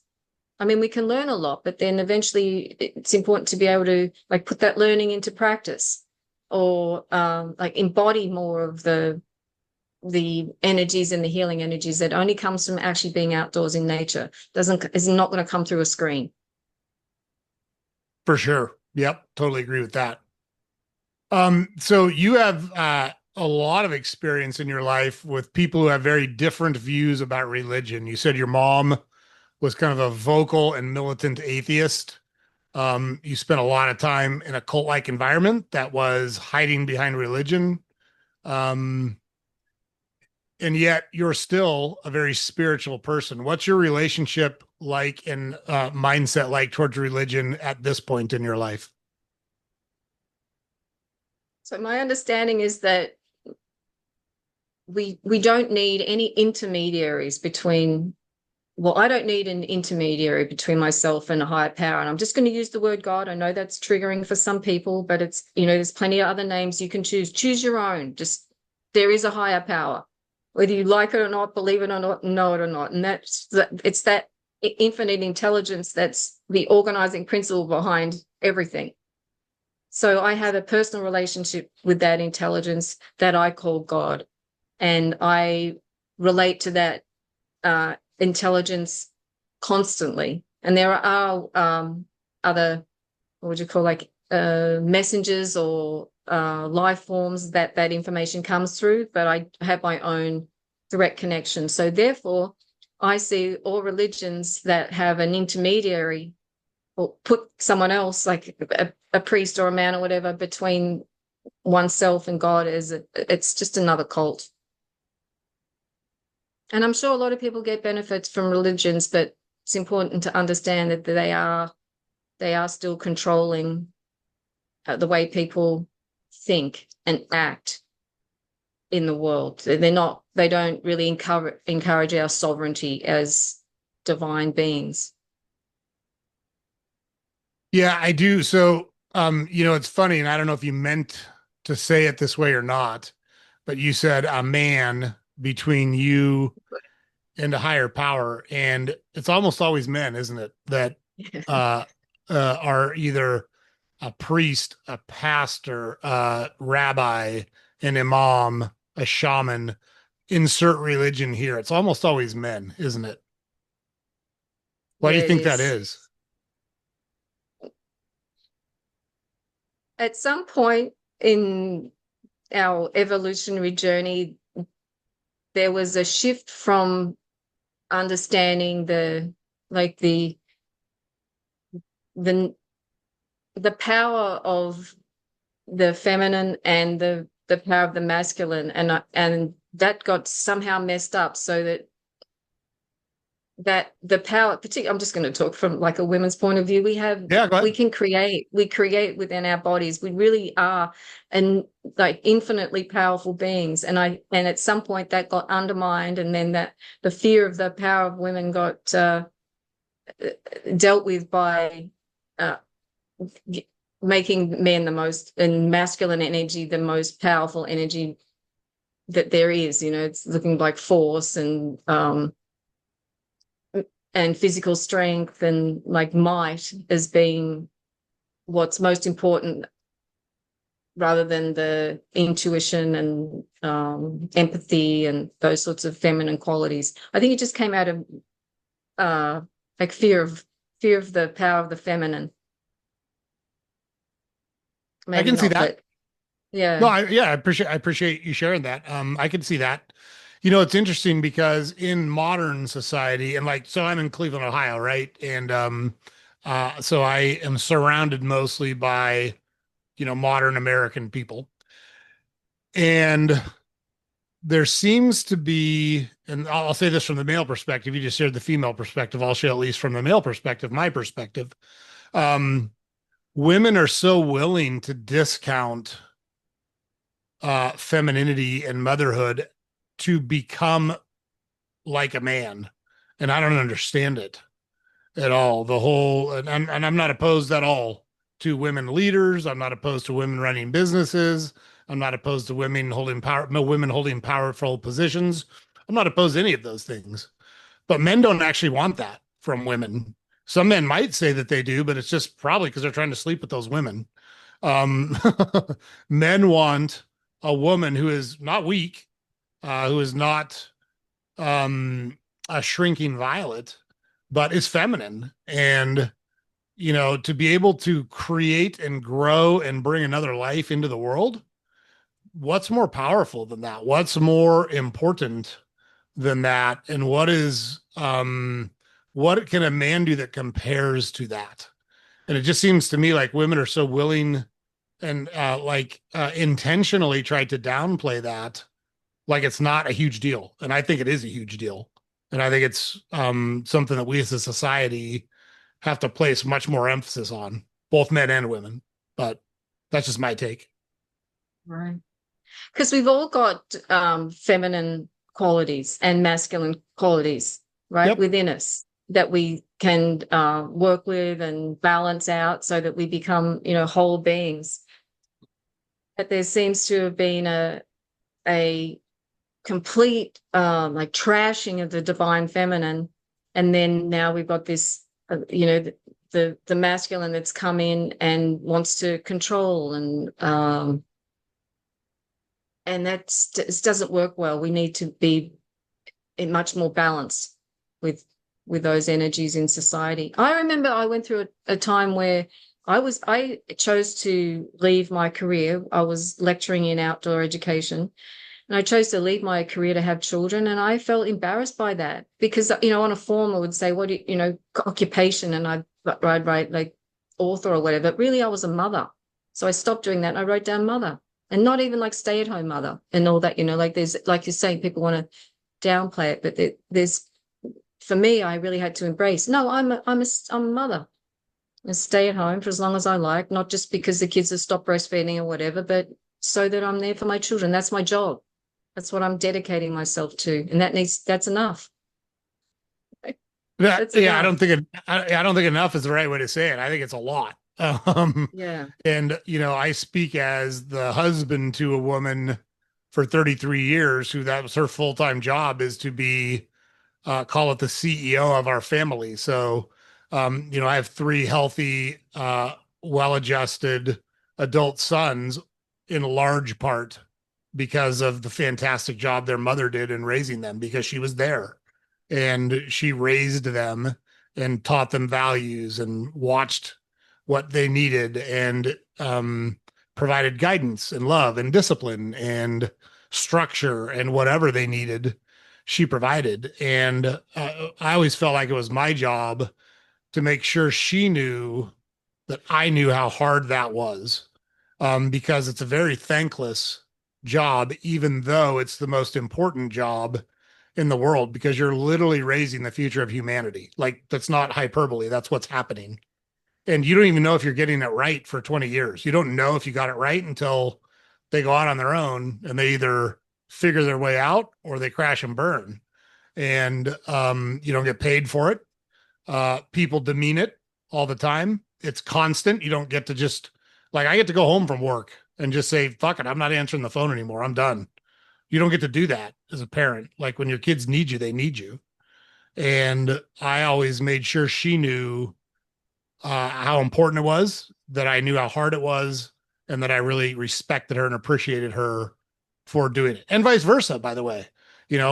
I mean, we can learn a lot, but then eventually it's important to be able to like put that learning into practice, or like embody more of the energies and the healing energies that only comes from actually being outdoors in nature. Is not going to come through a screen. For sure. Yep. Totally agree with that. So you have a lot of experience in your life with people who have very different views about religion. You said your mom was kind of a vocal and militant atheist. You spent a lot of time in a cult-like environment that was hiding behind religion. Um, and yet you're still a very spiritual person. What's your relationship like and mindset like towards religion at this point in your life? So my understanding is that we don't need any intermediaries between well, I don't need an intermediary between myself and a higher power. And I'm just going to use the word God. I know that's triggering for some people, but it's, there's plenty of other names you can choose. Choose your own. Just, there is a higher power, whether you like it or not, believe it or not, know it or not. And it's that infinite intelligence that's the organizing principle behind everything. So I have a personal relationship with that intelligence that I call God. And I relate to that intelligence constantly. And there are other, what would you call, like messengers or life forms that information comes through, but I have my own direct connection. So therefore, I see all religions that have an intermediary or put someone else, like a priest or a man or whatever, between oneself and God, it's just another cult. And I'm sure a lot of people get benefits from religions, but it's important to understand that they are still controlling the way people think and act in the world. They don't really encourage our sovereignty as divine beings. Yeah, I do. So, it's funny, and I don't know if you meant to say it this way or not, but you said a man between you and a higher power, and it's almost always men, isn't it? That uh, are either a priest, a pastor, a rabbi, an imam, a shaman. Insert religion here. It's almost always men, isn't it? Why do Yeah, you it think that is. is? At some point in our evolutionary journey, there was a shift from understanding like the the power of the feminine and the power of the masculine, and that got somehow messed up, so that the power, particularly, I'm just going to talk from like a women's point of view, Yeah, go ahead. we create within our bodies. We really are and like infinitely powerful beings. And at some point that got undermined, and then that the fear of the power of women got dealt with by uh, making men the most, and masculine energy the most powerful energy that there is. It's looking like force and physical strength and like might as being what's most important, rather than the intuition and empathy and those sorts of feminine qualities. I think it just came out of like fear of the power of the feminine. I Maybe can see not, that. but No, yeah. I appreciate you sharing that. I can see that. It's interesting because in modern society, and like, so I'm in Cleveland, Ohio, right? And so I am surrounded mostly by, modern American people. And there seems to be, and I'll say this from the male perspective, you just shared the female perspective. I'll share at least from the male perspective, my perspective. Um, Women are so willing to discount femininity and motherhood to become like a man. And I don't understand it at all. The whole, and I'm not opposed at all to women leaders. I'm not opposed to women running businesses. I'm not opposed to women holding power, no women holding powerful positions. I'm not opposed to any of those things. But men don't actually want that from women. Some men might say that they do, but it's just probably because they're trying to sleep with those women. Um, Men want a woman who is not weak, who is not a shrinking violet, but is feminine. And, to be able to create and grow and bring another life into the world, what's more powerful than that? What's more important than that? And what can a man do that compares to that? And it just seems to me like women are so willing and intentionally tried to downplay that, like it's not a huge deal. And I think it is a huge deal. And I think it's something that we as a society have to place much more emphasis on, both men and women. But that's just my take. Right. Because we've all got feminine qualities and masculine qualities. right, Yep. within us that we can work with and balance out so that we become, whole beings. But there seems to have been a complete like trashing of the divine feminine, and then now we've got this, the masculine that's come in and wants to control, and that doesn't work well. We need to be in much more balanced with those energies in society. I remember I went through a time where I chose to leave my career. I was lecturing in outdoor education, and I chose to leave my career to have children. And I felt embarrassed by that because, on a form I would say, what do occupation? And I'd write like author or whatever. But really, I was a mother. So I stopped doing that and I wrote down mother, and not even like stay at home mother and all that, like there's, like you're saying, people want to downplay it. But there's, for me, I really had to embrace, no, I'm a mother and stay at home for as long as I like, not just because the kids have stopped breastfeeding or whatever, but so that I'm there for my children. That's my job. That's what I'm dedicating myself to. And that's enough. That's Yeah, I enough. don't think I don't think enough is the right way to say it. I think it's a lot. Yeah. And I speak as the husband to a woman for 33 years who that was her full-time job, is to be call it the CEO of our family. So, I have three healthy, well-adjusted adult sons, in large part because of the fantastic job their mother did in raising them, because she was there and she raised them and taught them values and watched what they needed, and provided guidance and love and discipline and structure and whatever they needed, she provided. And I always felt like it was my job to make sure she knew that I knew how hard that was, because it's a very thankless job, even though it's the most important job in the world, because you're literally raising the future of humanity. Like, that's not hyperbole. That's what's happening. And you don't even know if you're getting it right for 20 years. You don't know if you got it right until they go out on their own and they either figure their way out or they crash and burn. And you don't get paid for it. People demean it all the time. It's constant. You don't get to just, like, I get to go home from work and just say, fuck it, I'm not answering the phone anymore. I'm done. You don't get to do that as a parent. Like, when your kids need you, they need you. And I always made sure she knew how important it was, that I knew how hard it was, and that I really respected her and appreciated her for doing it. And vice versa, by the way.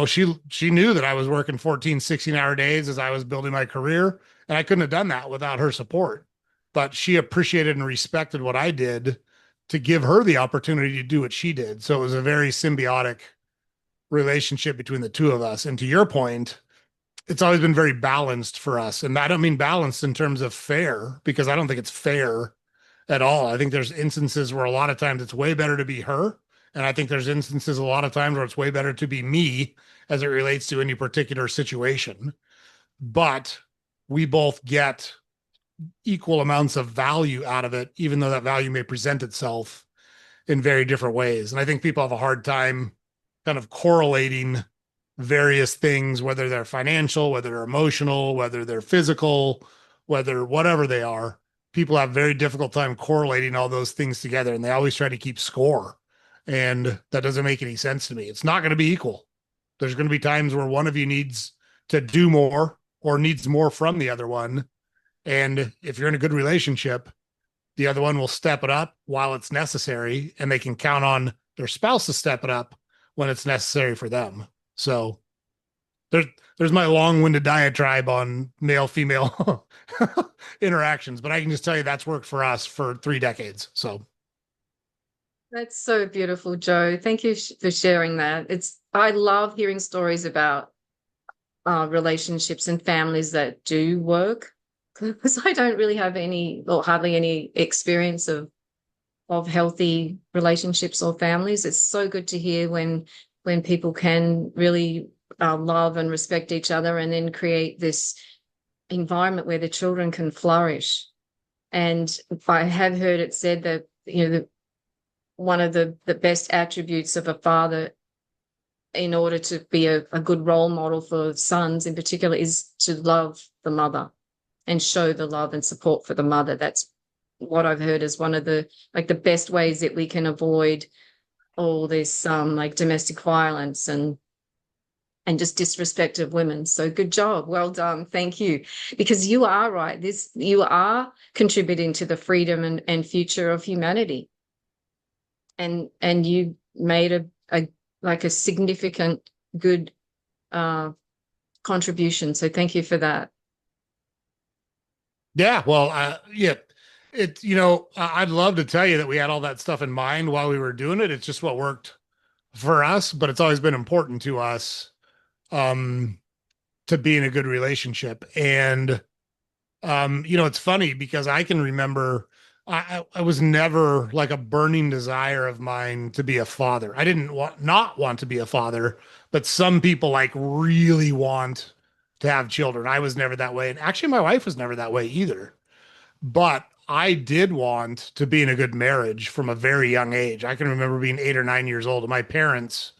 She knew that I was working 14, 16-hour days as I was building my career, and I couldn't have done that without her support. But she appreciated and respected what I did to give her the opportunity to do what she did. So it was a very symbiotic relationship between the two of us. And to your point, it's always been very balanced for us. And I don't mean balanced in terms of fair, because I don't think it's fair at all. I think there's instances where a lot of times it's way better to be her. And I think there's instances a lot of times where it's way better to be me as it relates to any particular situation. But we both get equal amounts of value out of it, even though that value may present itself in very different ways. And I think people have a hard time kind of correlating various things, whether they're financial, whether they're emotional, whether they're physical, whether whatever they are. People have very difficult time correlating all those things together, and they always try to keep score. And that doesn't make any sense to me. It's not going to be equal. There's going to be times where one of you needs to do more or needs more from the other one. And if you're in a good relationship, the other one will step it up while it's necessary, and they can count on their spouse to step it up when it's necessary for them. So there's my long-winded diatribe on male-female interactions, but I can just tell you that's worked for us for 3 decades. So That's so beautiful, Joe. Thank you for sharing that. I love hearing stories about relationships and families that do work, because I don't really have any or hardly any experience of healthy relationships or families. It's so good to hear when people can really love and respect each other, and then create this environment where the children can flourish. And I have heard it said that one of the best attributes of a father in order to be a good role model for sons in particular is to love the mother and show the love and support for the mother. That's what I've heard is one of the best ways that we can avoid all this like domestic violence and just disrespect of women. So good job. Well done. Thank you. Because you are right. You are contributing to the freedom and future of humanity. And you made a significant good contribution. So thank you for that. Yeah, well, yeah, I'd love to tell you that we had all that stuff in mind while we were doing it. It's just what worked for us, but it's always been important to us, um, to be in a good relationship. And it's funny because I can remember I was never like a burning desire of mine to be a father. I didn't not want to be a father, but some people like really want to have children. I was never that way. And actually my wife was never that way either. But I did want to be in a good marriage from a very young age. I can remember being 8 or 9 years old, and my parents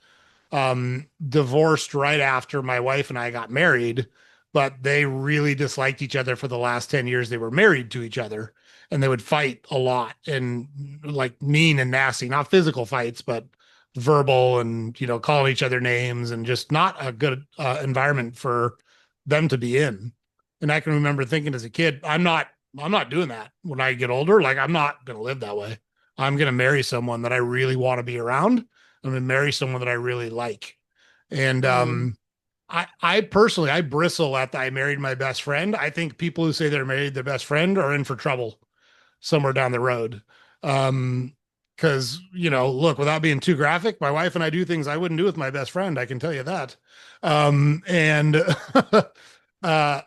divorced right after my wife and I got married, but they really disliked each other for the last 10 years they were married to each other. And they would fight a lot and like mean and nasty, not physical fights, but verbal and, calling each other names and just not a good environment for them to be in. And I can remember thinking as a kid, I'm not doing that when I get older. Like, I'm not going to live that way. I'm going to marry someone that I really want to be around. I'm going to marry someone that I really like. And Mm. I personally, I bristle at the, I married my best friend. I think people who say they're married their best friend are in for trouble somewhere down the road. Because, look, without being too graphic, my wife and I do things I wouldn't do with my best friend. I can tell you that. And uh,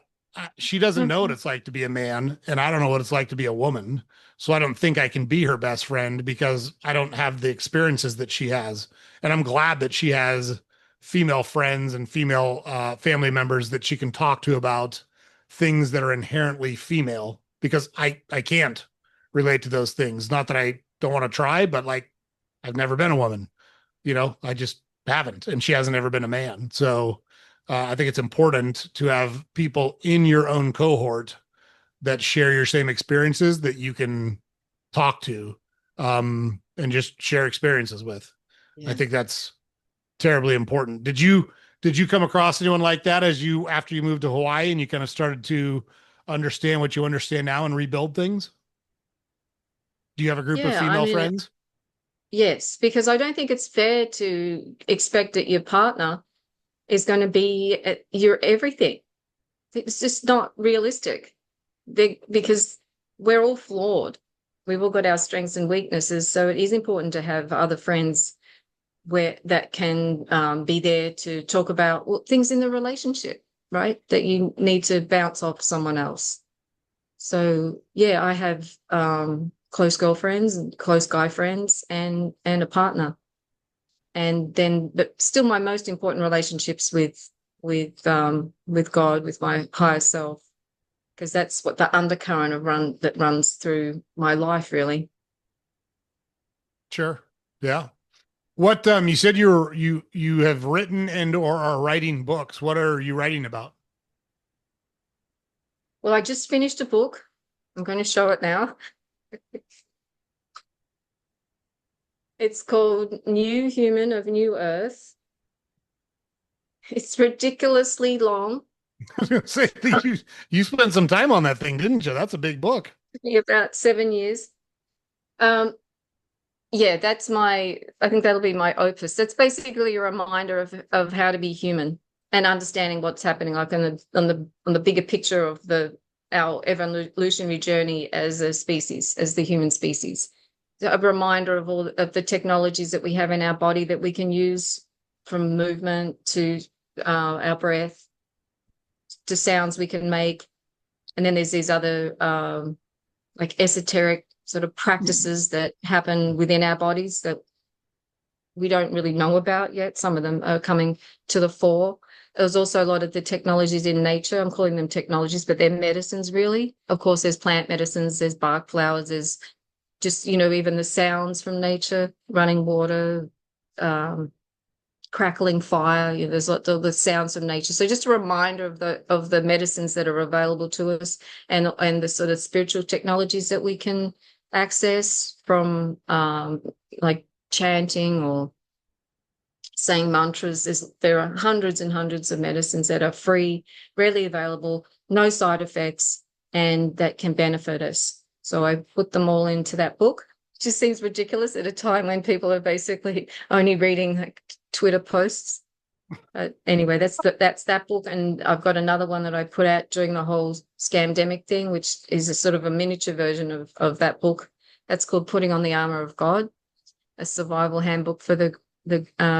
she doesn't know what it's like to be a man, and I don't know what it's like to be a woman. So I don't think I can be her best friend because I don't have the experiences that she has. And I'm glad that she has female friends and female family members that she can talk to about things that are inherently female because I can't relate to those things. Not that I don't want to try, but like I've never been a woman, I just haven't, and she hasn't ever been a man. So I think it's important to have people in your own cohort that share your same experiences that you can talk to, and just share experiences with. I Yeah. think that's terribly important. Did you come across anyone like that as you after you moved to Hawaii and you kind of started to understand what you understand now and rebuild things? Do you have a group of Yeah. I female mean, friends? yes, because I don't think it's fair to expect that your partner is going to be your everything. It's just not realistic because we're all flawed. We've all got our strengths and weaknesses. So it is important to have other friends where that can be there to talk about things in the relationship, right? That you need to bounce off someone else. So yeah, I have close girlfriends and close guy friends and a partner. And then but still my most important relationships with God, with my higher self, because that's what the undercurrent that runs through my life really. Sure. Yeah. What you said you have written and or are writing books. What are you writing about? Well, I just finished a book. I'm going to show it now. It's called New Human of New Earth. It's ridiculously long. I was gonna say you spent some time on that thing, didn't you? That's a big book. About 7 years. Um, yeah, I think that'll be my opus. That's basically a reminder of how to be human and understanding what's happening, like on the bigger picture of our evolutionary journey as a species, as the human species. A reminder of all of the technologies that we have in our body that we can use, from movement to our breath to sounds we can make. And then there's these other like esoteric sort of practices that happen within our bodies that we don't really know about yet. Some of them are coming to the fore. There's also a lot of the technologies in nature. I'm calling them technologies, but they're medicines really. Of course, there's plant medicines, there's bark flowers, there's just, even the sounds from nature, running water, um, crackling fire. There's the sounds of nature. So just a reminder of the medicines that are available to us, and the sort of spiritual technologies that we can access from like chanting or saying mantras. There are hundreds and hundreds of medicines that are free, readily available, no side effects, and that can benefit us. So I put them all into that book. It just seems ridiculous at a time when people are basically only reading like Twitter posts. Anyway, that's that book, and I've got another one that I put out during the whole scamdemic thing, which is a sort of a miniature version of that book. That's called Putting on the Armor of God, a survival handbook for the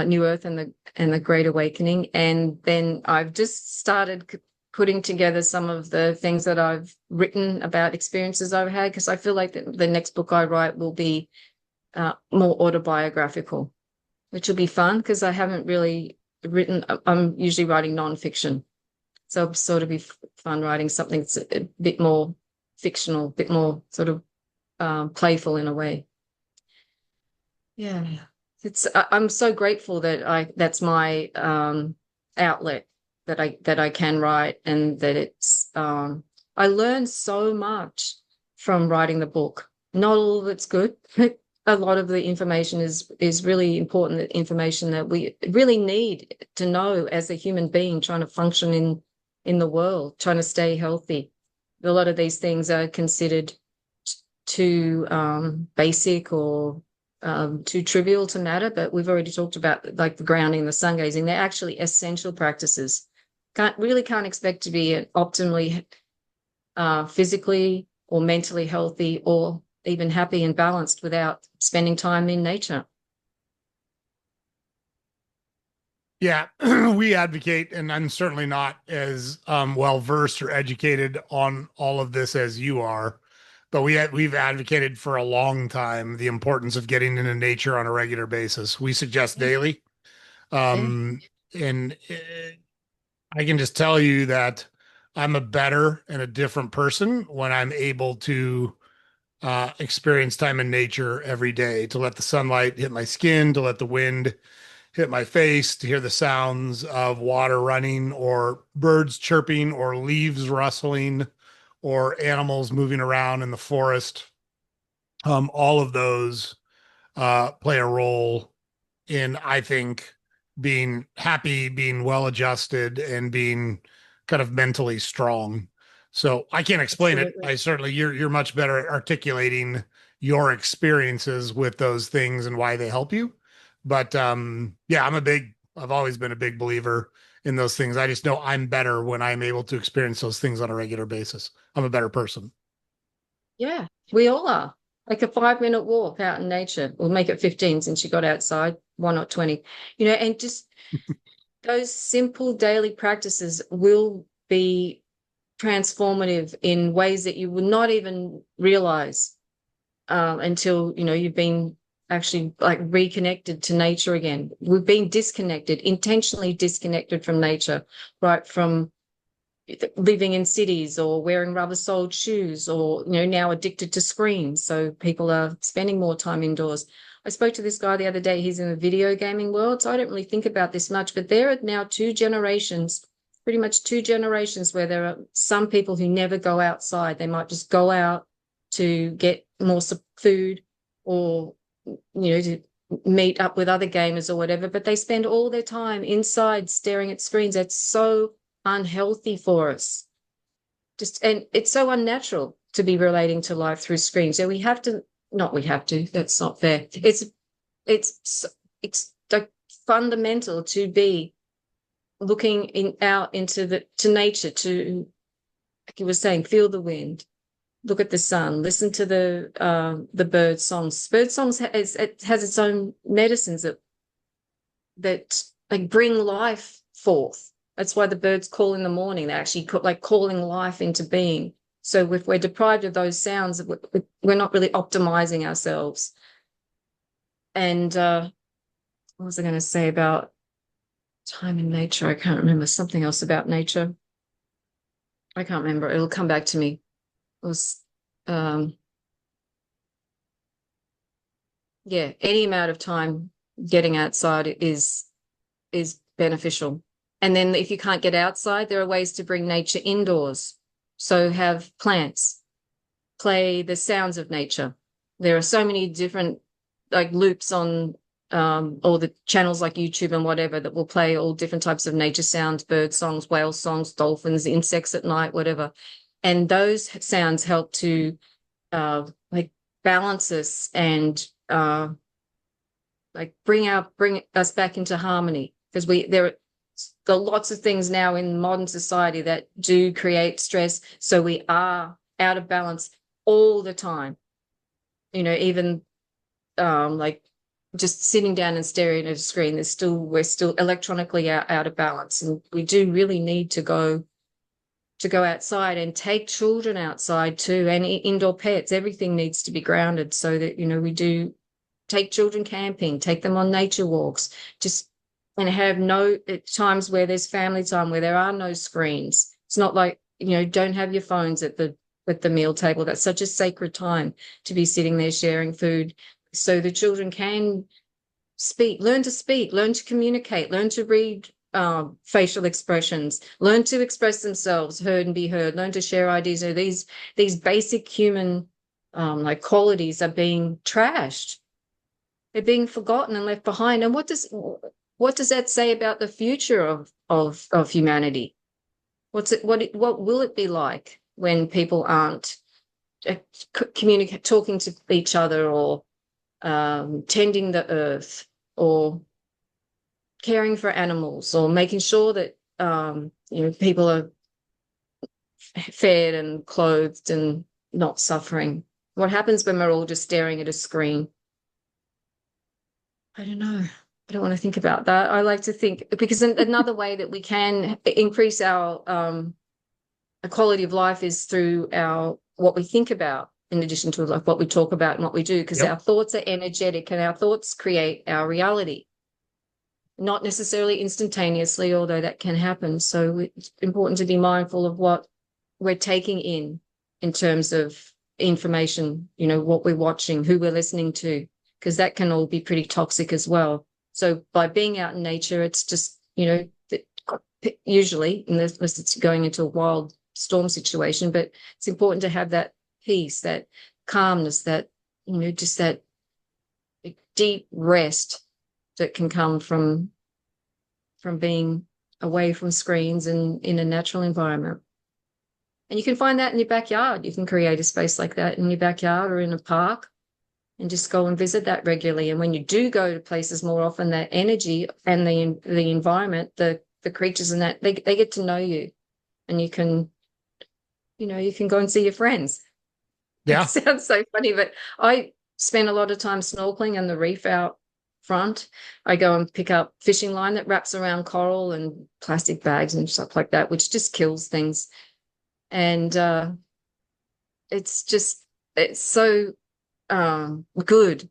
New Earth and the Great Awakening. And then I've just started putting together some of the things that I've written about experiences I've had, because I feel like the next book I write will be more autobiographical, which will be fun because I haven't really written. I'm usually writing nonfiction, so it'll sort of be fun writing something that's a bit more fictional, a bit more sort of playful in a way. Yeah, I'm so grateful that that's my outlet, that I can write, and that it's I learned so much from writing the book. Not all of it's good. A lot of the information is really important information that we really need to know as a human being trying to function in the world, trying to stay healthy. A lot of these things are considered too basic or too trivial to matter, but we've already talked about like the grounding, the sun gazing. They're actually essential practices. Can't expect to be optimally physically or mentally healthy or even happy and balanced without spending time in nature. Yeah, we advocate, and I'm certainly not as well versed or educated on all of this as you are, but we've advocated for a long time the importance of getting into nature on a regular basis. We suggest Yeah. daily, Yeah. and I can just tell you that I'm a better and a different person when I'm able to experience time in nature every day, to let the sunlight hit my skin, to let the wind hit my face, to hear the sounds of water running or birds chirping or leaves rustling or animals moving around in the forest. All of those play a role in, I think, being happy, being well adjusted, and being kind of mentally strong. So I can't explain it. Absolutely. I certainly you're much better at articulating your experiences with those things and why they help you. But yeah, I've always been a big believer in those things. I just know I'm better when I'm able to experience those things on a regular basis. I'm a better person. Yeah, we all are. Like a 5-minute walk out in nature. We'll make it 15 since you got outside. Why not 20? And just those simple daily practices will be transformative in ways that you would not even realize until you've been actually like reconnected to nature again. We've been disconnected, intentionally disconnected from nature, right from living in cities or wearing rubber-soled shoes, or now addicted to screens. So people are spending more time indoors. I spoke to this guy the other day. He's in the video gaming world, so I don't really think about this much, but there are now pretty much two generations, where there are some people who never go outside. They might just go out to get more food, or to meet up with other gamers or whatever, but they spend all their time inside staring at screens. That's so unhealthy for us. And it's so unnatural to be relating to life through screens. So we have to, that's not fair. It's like fundamental to be looking out to nature, to, like you were saying, feel the wind, look at the sun, listen to the bird songs. Bird songs it has its own medicines that like bring life forth. That's why the birds call in the morning. They actually like calling life into being. So if we're deprived of those sounds, we're not really optimizing ourselves. And what was I going to say about time in nature? I can't remember. Something else about nature. I can't remember. It'll come back to me. It was, yeah, any amount of time getting outside is is beneficial. And then if you can't get outside, there are ways to bring nature indoors. So have plants, play the sounds of nature. There are so many different like loops on all the channels like YouTube and whatever that will play all different types of nature sounds, bird songs, whale songs, dolphins, insects at night, whatever. And those sounds help to like balance us and like bring us back into harmony, because there are lots of things now in modern society that do create stress, so we are out of balance all the time, even like just sitting down and staring at a screen, we're still electronically out of balance, and we do really need to go outside and take children outside too, and indoor pets. Everything needs to be grounded so that we do take children camping, take them on nature walks, and have at times where there's family time, where there are no screens. It's not like, don't have your phones at the meal table. That's such a sacred time to be sitting there sharing food, so the children can learn to communicate, learn to read facial expressions, learn to express themselves, heard and be heard, learn to share ideas. These basic human like qualities are being trashed. They're being forgotten and left behind. And what does that say about the future of humanity? What will it be like when people aren't talking to each other, or tending the earth, or caring for animals, or making sure that people are fed and clothed and not suffering? What happens when we're all just staring at a screen? I don't know. I don't want to think about that. I like to think, because another way that we can increase our quality of life is through what we think about, in addition to like what we talk about and what we do, because our thoughts are energetic, and our thoughts create our reality. Not necessarily instantaneously, although that can happen. So it's important to be mindful of what we're taking in terms of information, what we're watching, who we're listening to, because that can all be pretty toxic as well. So by being out in nature, it's just, usually, unless it's going into a wild storm situation, but it's important to have that peace, that calmness, that, just that deep rest that can come from being away from screens and in a natural environment. And you can find that in your backyard. You can create a space like that in your backyard or in a park, and just go and visit that regularly. And when you do go to places more often, that energy and the environment, the creatures and that, they get to know you, and you can go and see your friends. Yeah. It sounds so funny, but I spend a lot of time snorkeling in the reef out front. I go and pick up fishing line that wraps around coral and plastic bags and stuff like that, which just kills things. And it's so good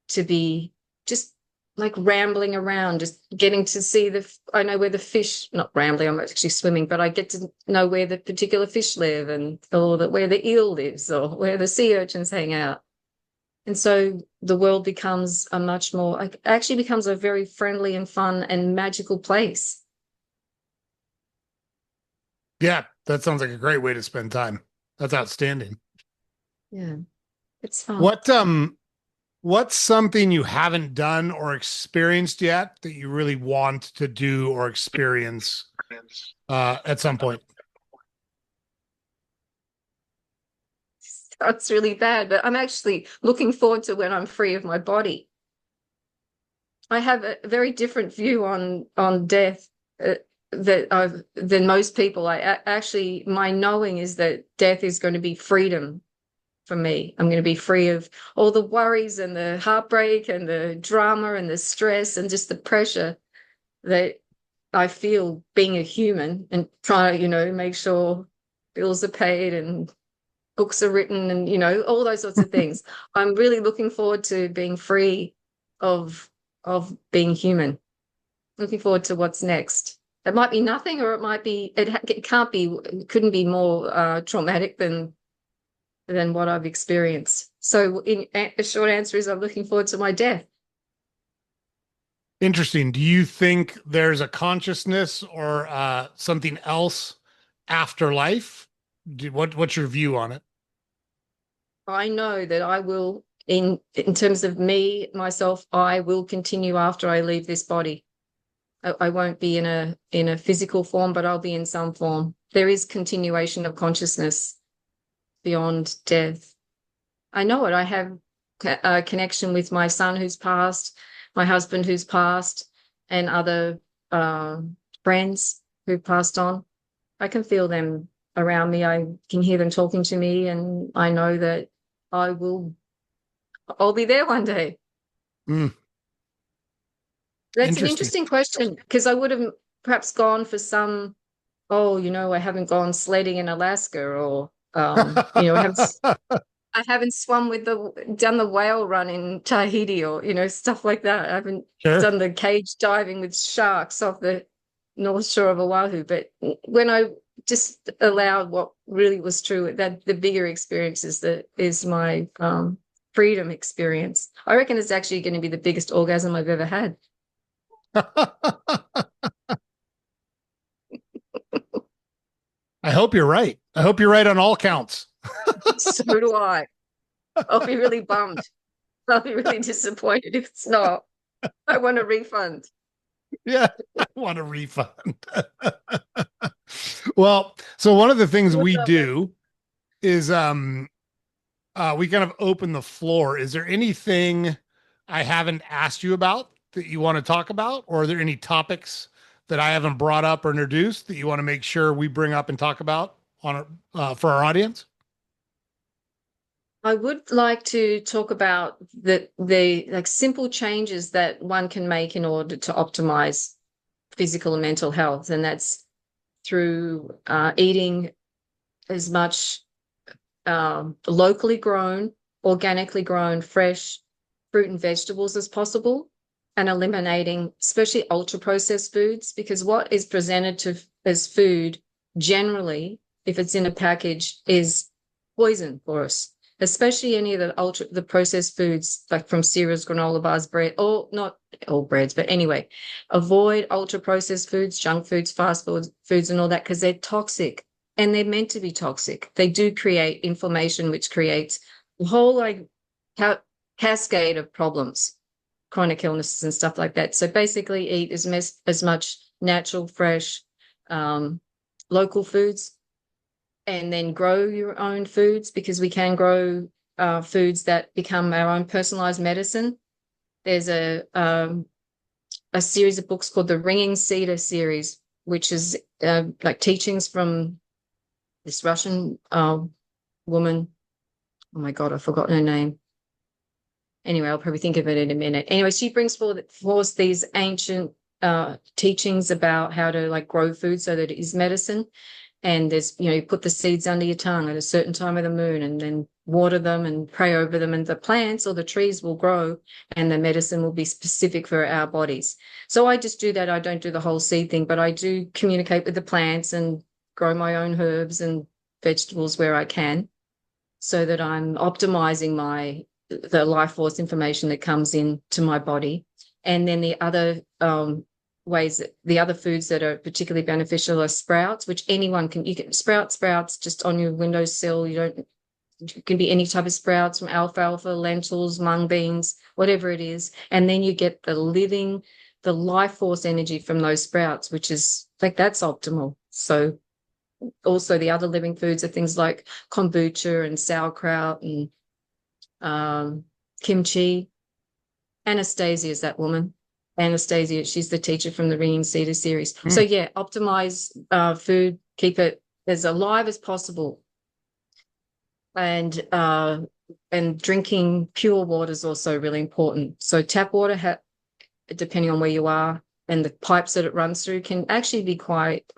to be just like rambling around, just getting to see I know where the fish, not rambling, I'm actually swimming, but I get to know where the particular fish live, or where the eel lives, or where the sea urchins hang out. And so the world becomes actually becomes a very friendly and fun and magical place. Yeah, that sounds like a great way to spend time. That's outstanding. Yeah, it's fun. What's something you haven't done or experienced yet that you really want to do or experience at some point? That's really bad, but I'm actually looking forward to when I'm free of my body. I have a very different view on death than most people. My knowing is that death is going to be freedom for me. I'm going to be free of all the worries and the heartbreak and the drama and the stress and just the pressure that I feel being a human, and try to, make sure bills are paid and books are written and, all those sorts of things. I'm really looking forward to being free of being human. Looking forward to what's next. It might be nothing, or it might be, it couldn't be more traumatic than what I've experienced. So a short answer is I'm looking forward to my death. Interesting. Do you think there's a consciousness or something else after life? What's your view on it? I know that I will, in terms of me, myself, I will continue after I leave this body. I won't be in a physical form, but I'll be in some form. There is continuation of consciousness beyond death. I know it. I have a connection with my son who's passed, my husband who's passed, and other uh, friends who've passed on. I can feel them around me. I can hear them talking to me, and I know that I will. I'll be there one day. Mm, That's an interesting. interesting question because I would have perhaps gone for some. Oh, I haven't gone sledding in Alaska, or I haven't swum done the whale run in Tahiti, or stuff like that. I haven't Sure. done the cage diving with sharks off the north shore of Oahu. But when I just allowed what really was true, that the bigger experience is my freedom experience. I reckon it's actually going to be the biggest orgasm I've ever had. I hope you're right. I hope you're right on all counts. So do I. I'll be really bummed. I'll be really disappointed if it's not. I want a refund. Yeah, I want a refund. Well, so one of the things What's we up, man? do is we kind of open the floor. Is there anything I haven't asked you about that you want to talk about? Or are there any topics that I haven't brought up or introduced that you want to make sure we bring up and talk about for our audience? I would like to talk about the like simple changes that one can make in order to optimize physical and mental health, and that's through eating as much locally grown, organically grown, fresh fruit and vegetables as possible, and eliminating especially ultra processed foods, because what is presented to as food generally, if it's in a package, is poison for us, especially any of the processed foods like from cereals, granola bars, bread, or not all breads, but anyway, avoid ultra processed foods, junk foods, foods and all that, because they're toxic, and they're meant to be toxic. They do create inflammation, which creates a whole like cascade of problems, chronic illnesses and stuff like that. So basically, eat as much natural, fresh, um, local foods, and then grow your own foods, because we can grow foods that become our own personalized medicine. There's a series of books called the Ringing Cedar series, which is like teachings from this Russian woman. Oh my God, I've forgotten her name. Anyway, I'll probably think of it in a minute. Anyway, she brings forth these ancient teachings about how to like grow food so that it is medicine. And there's, you put the seeds under your tongue at a certain time of the moon, and then water them and pray over them, and the plants or the trees will grow, and the medicine will be specific for our bodies. So I just do that. I don't do the whole seed thing, but I do communicate with the plants and grow my own herbs and vegetables where I can, so that I'm optimizing the life force information that comes into my body. And then the other the other foods that are particularly beneficial are sprouts, which you can sprouts just on your windowsill. It can be any type of sprouts, from alfalfa, lentils, mung beans, whatever it is. And then you get the life force energy from those sprouts, which is like, that's optimal. So also the other living foods are things like kombucha and sauerkraut and kimchi. Anastasia is that woman. Anastasia, she's the teacher from the Ringing Cedar series. So Hmm. yeah, optimize food, keep it as alive as possible, and drinking pure water is also really important. So tap water, depending on where you are, and the pipes that it runs through, can actually be quite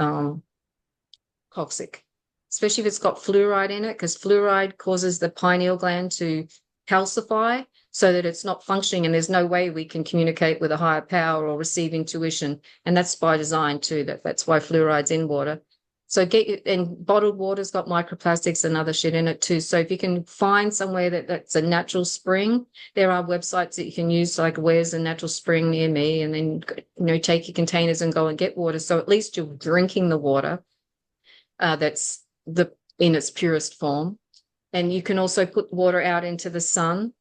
toxic, especially if it's got fluoride in it, because fluoride causes the pineal gland to calcify so that it's not functioning, and there's no way we can communicate with a higher power or receive intuition. And that's by design too. That's why fluoride's in water. So and bottled water's got microplastics and other shit in it too. So if you can find somewhere that's a natural spring, there are websites that you can use, like where's a natural spring near me, and then take your containers and go and get water. So at least you're drinking the water that's in its purest form. And you can also put water out into the sun.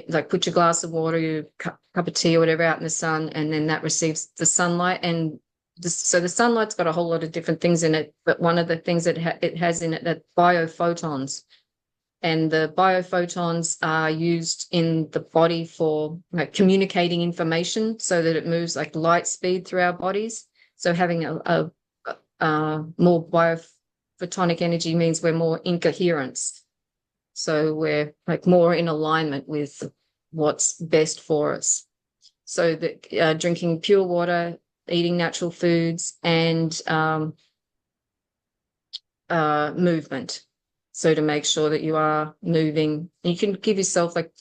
Like put your glass of water, your cup of tea or whatever out in the sun, and then that receives the sunlight. And so the sunlight's got a whole lot of different things in it, but one of the things that it has in it that biophotons, and the biophotons are used in the body for communicating information so that it moves like light speed through our bodies. So having a more biophotonic energy means we're more in coherence. So we're like more in alignment with what's best for us. So that drinking pure water, eating natural foods, and movement. So to make sure that you are moving, you can give yourself like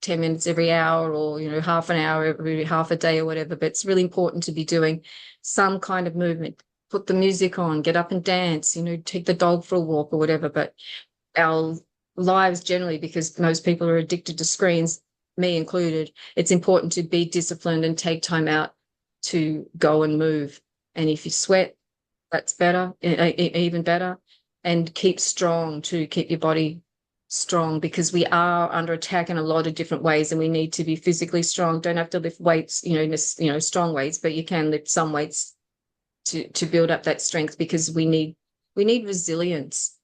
10 minutes every hour, or half an hour every half a day or whatever, but it's really important to be doing some kind of movement. Put the music on, get up and dance, take the dog for a walk or whatever. But our lives generally, because most people are addicted to screens, me included, it's important to be disciplined and take time out to go and move. And if you sweat, that's better, even better. And keep strong to keep your body strong, because we are under attack in a lot of different ways, and we need to be physically strong. Don't have to lift weights, strong weights, but you can lift some weights to build up that strength, because we need resilience.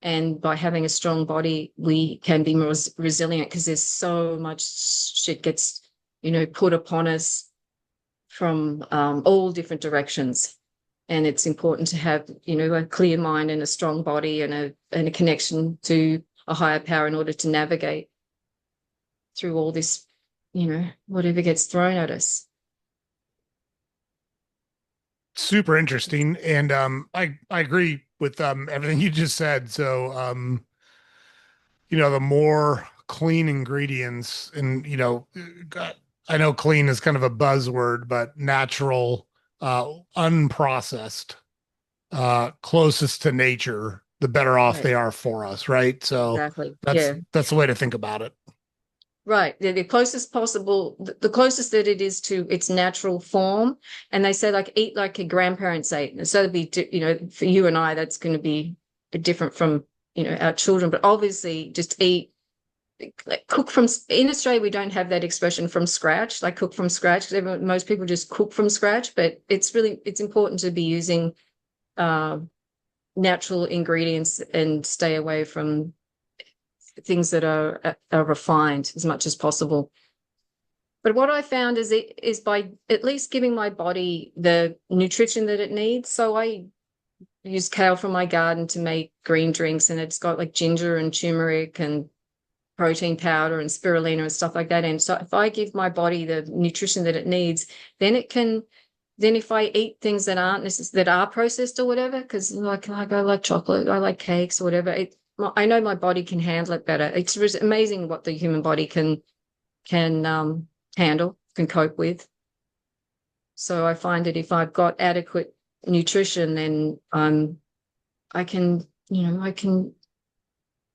And by having a strong body, we can be more resilient, because there's so much shit gets, put upon us from all different directions. And it's important to have, a clear mind and a strong body and a connection to a higher power in order to navigate through all this, whatever gets thrown at us. Super interesting. And I agree with everything you just said. So the more clean ingredients, and I know clean is kind of a buzzword, but natural, unprocessed, closest to nature, the better off Right. they are for us, right? So Exactly. that's Yeah. that's the way to think about it. Right. They're the closest possible, the closest that it is to its natural form. And they say, like, eat like your grandparents ate. So it'd be, for you and I, that's going to be different from, our children. But obviously, just eat, like cook from, in Australia, we don't have that expression from scratch, like cook from scratch. Most people just cook from scratch, but it's important to be using natural ingredients and stay away from things that are refined as much as possible. But what I found is by at least giving my body the nutrition that it needs. So I use kale from my garden to make green drinks, and it's got like ginger and turmeric and protein powder and spirulina and stuff like that. And so if I give my body the nutrition that it needs, then if I eat things that aren't that are processed or whatever, because like I like chocolate, I like cakes or whatever, I know my body can handle it better. It's amazing what the human body can handle, can cope with. So I find that if I've got adequate nutrition, then I can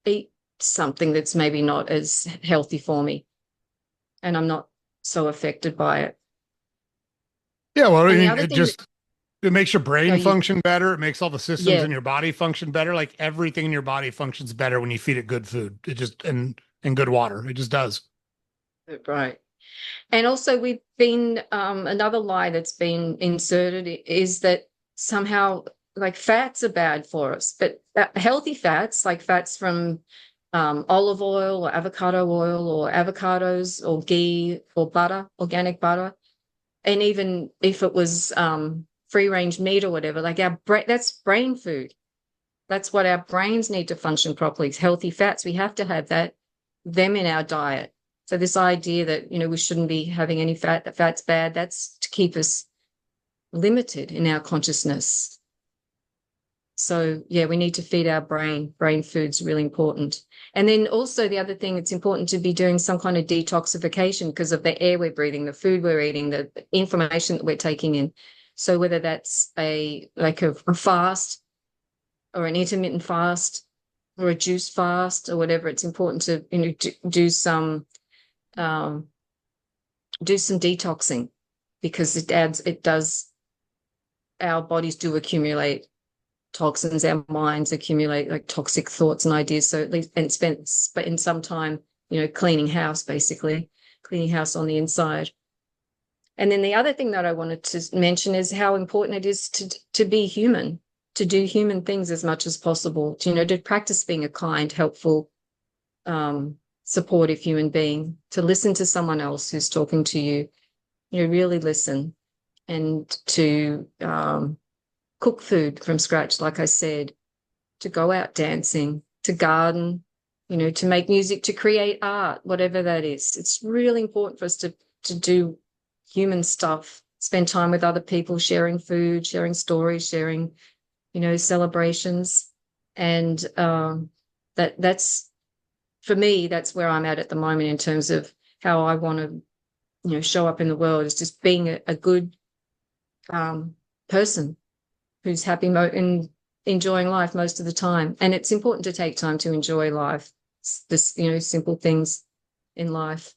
eat something that's maybe not as healthy for me, and I'm not so affected by it. Yeah, well, I And the mean, other thing that it makes your oh, brain function better. It makes all the systems yeah, in your body function better. Like everything in your body functions better when you feed it good food. It just and good water. It just does. right. And also, we've been another lie that's been inserted is that somehow like fats are bad for us, but healthy fats, like fats from olive oil or avocado oil or avocados or ghee or butter, organic butter, and even if it was free range meat or whatever, like that's brain food. That's what our brains need to function properly. It's healthy fats. We have to have them in our diet. So this idea that, we shouldn't be having any fat, that fat's bad, that's to keep us limited in our consciousness. So yeah, we need to feed our brain. Brain food's really important. And then also the other thing, it's important to be doing some kind of detoxification because of the air we're breathing, the food we're eating, the information that we're taking in. So whether that's a fast, or an intermittent fast or a juice fast or whatever. It's important to, um, do some detoxing, because it does, our bodies do accumulate toxins, our minds accumulate like toxic thoughts and ideas. So at least, and spend some time, cleaning house, basically cleaning house on the inside. And then the other thing that I wanted to mention is how important it is to be human, to do human things as much as possible, to practice being a kind, helpful, supportive human being, to listen to someone else who's talking to you, really listen, and to cook food from scratch, like I said, to go out dancing, to garden, to make music, to create art, whatever that is. It's really important for us to do human stuff, spend time with other people, sharing food, sharing stories, sharing, celebrations. And that's, for me, that's where I'm at the moment in terms of how I want to, show up in the world, is just being a good person who's happy and enjoying life most of the time. And it's important to take time to enjoy life, this, simple things in life.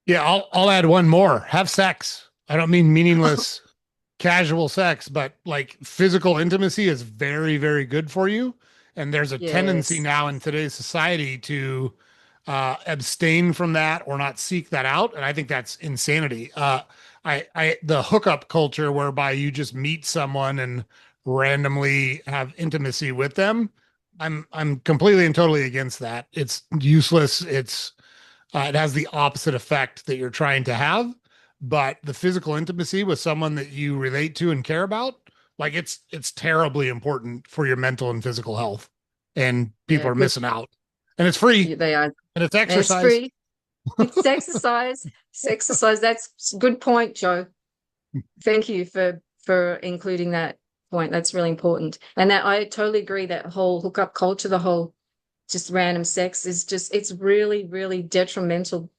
Yeah, I'll add one more. Have sex. I don't mean meaningless casual sex, but like physical intimacy is very, very good for you. And there's a tendency Yes. now in today's society to abstain from that or not seek that out. And I think that's insanity. The hookup culture whereby you just meet someone and randomly have intimacy with them. I'm completely and totally against that. It's useless. It has the opposite effect that you're trying to have. But the physical intimacy with someone that you relate to and care about, like it's terribly important for your mental and physical health. And people Yeah, are good. missing out. And it's free They are. and it's And it's exercise. free. It's exercise. It's exercise. That's a good point, Joe. Thank you for including that point. That's really important. And that I totally agree, that whole hookup culture, the whole just random sex is just, it's really, really detrimental.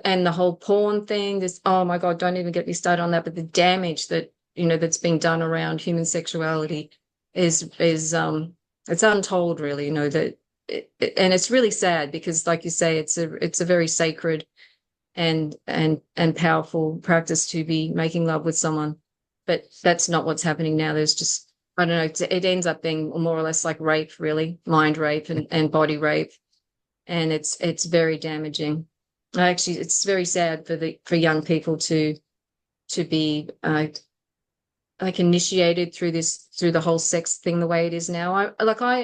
And the whole porn thing, this, oh my God, don't even get me started on that. But the damage that, that's being done around human sexuality is it's untold, really, that and it's really sad, because like you say, it's a very sacred and powerful practice to be making love with someone. But that's not what's happening now. There's just, I don't know, it ends up being more or less like rape, really, mind rape and body rape. And it's very damaging. Actually, it's very sad for young people to be like initiated through the whole sex thing the way it is now. I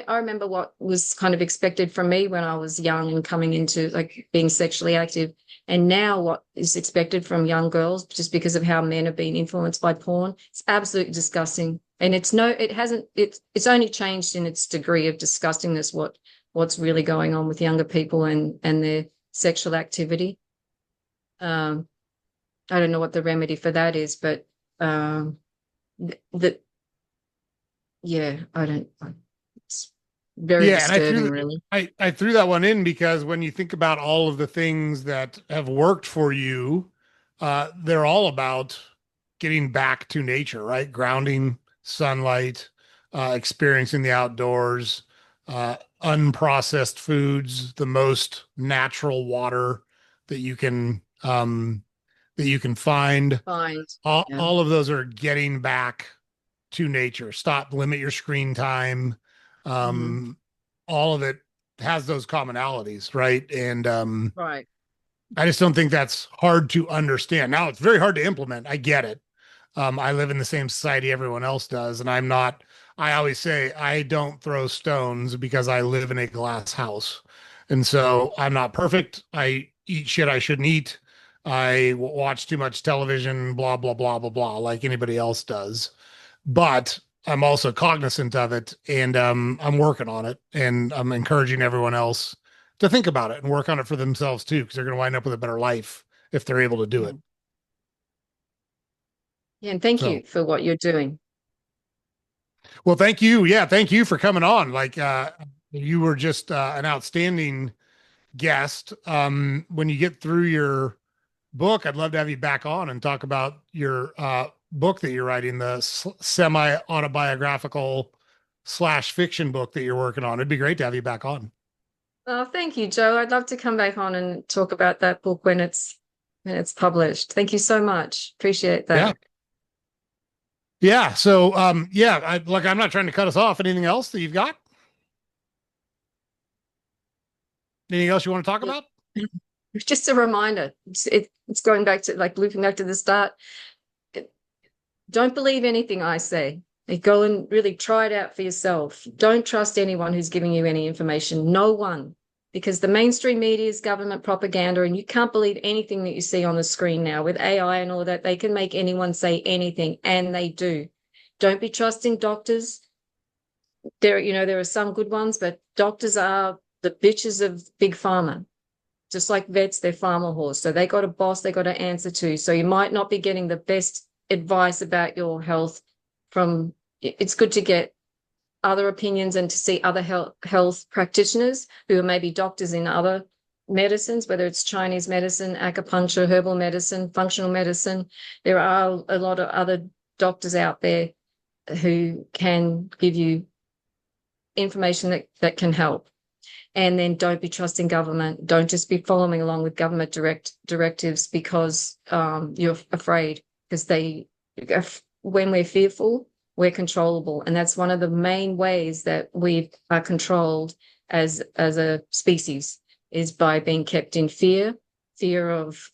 remember what was kind of expected from me when I was young and coming into like being sexually active, and now what is expected from young girls, just because of how men are being influenced by porn. It's absolutely disgusting. And it's only changed in its degree of disgustingness, what's really going on with younger people and their sexual activity. I don't know what the remedy for that is, but that yeah, I don't, it's very Yeah, and disturbing, really. I threw that one in because when you think about all of the things that have worked for you, they're all about getting back to nature, right? Grounding, sunlight, experiencing the outdoors, unprocessed foods, the most natural water that you can find. Find. Yeah. All of those are getting back to nature. Stop, limit your screen time. Mhm. Um, all of it has those commonalities, right? And Right. I just don't think that's hard to understand. Now it's very hard to implement. I get it. I live in the same society everyone else does, and I'm not. I always say I don't throw stones because I live in a glass house, and so I'm not perfect. I eat shit I shouldn't eat. I watch too much television, blah blah blah blah blah, like anybody else does. But I'm also cognizant of it, and I'm working on it, and I'm encouraging everyone else to think about it and work on it for themselves too, because they're going to wind up with a better life if they're able to do it. Mm. Yeah, and thank So, you for what you're doing. well, thank you. Yeah, thank you for coming on. Like, you were just an outstanding guest. When you get through your book, I'd love to have you back on and talk about your book that you're writing, the semi autobiographical slash fiction book that you're working on. It'd be great to have you back on. Oh, thank you, Joe. I'd love to come back on and talk about that book when it's published. Thank you so much. Appreciate Yeah. that. Yeah. So, yeah, I'm not trying to cut us off. Anything else that you've got? Anything else you want to talk about? Just a reminder. It's going back to like looping back to the start. Don't believe anything I say. Go and really try it out for yourself. Don't trust anyone who's giving you any information. No one, because the mainstream media is government propaganda, and you can't believe anything that you see on the screen now with AI and all that. They can make anyone say anything, and they do. Don't be trusting doctors. There are some good ones, but doctors are the bitches of big pharma. Just like vets, they're farmer horse. So they got a boss they got to answer to. So you might not be getting the best advice about your health from, it's good to get other opinions and to see other health practitioners who are maybe doctors in other medicines, whether it's Chinese medicine, acupuncture, herbal medicine, functional medicine. There are a lot of other doctors out there who can give you information that can help. And then don't be trusting government. Don't just be following along with government directives because you're afraid. Because when we're fearful, we're controllable, and that's one of the main ways that we are controlled as a species is by being kept in fear of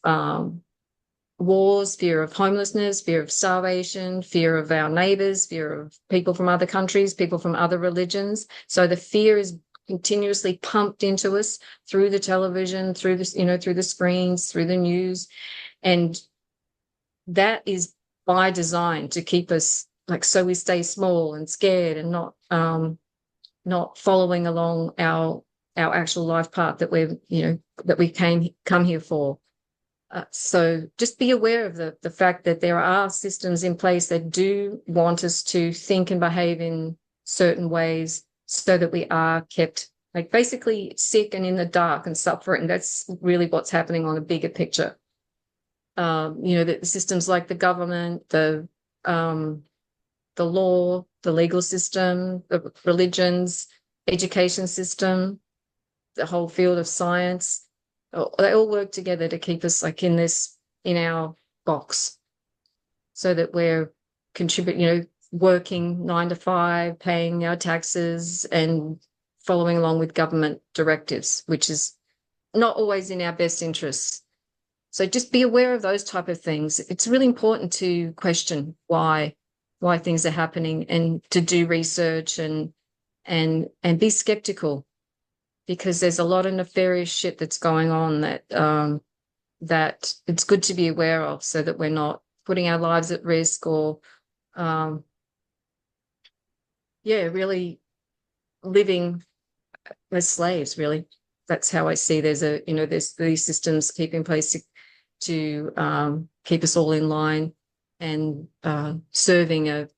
wars, fear of homelessness, fear of starvation, fear of our neighbors, fear of people from other countries, people from other religions. So the fear is continuously pumped into us through the television, through the screens, through the news. And that is by design to keep us so we stay small and scared and not following along our actual life path that we come here for. So just be aware of the fact that there are systems in place that do want us to think and behave in certain ways so that we are kept basically sick and in the dark and suffering. That's really what's happening on a bigger picture. The systems like the government, the law, the legal system, the religions, education system, the whole field of science, they all work together to keep us in our box so that we're contributing, working 9 to 5, paying our taxes and following along with government directives, which is not always in our best interests. So just be aware of those type of things. It's really important to question why things are happening and to do research and be skeptical, because there's a lot of nefarious shit that's going on that it's good to be aware of so that we're not putting our lives at risk or really living as slaves. Really, that's how I see there's these systems keep in place to keep us all in line and serving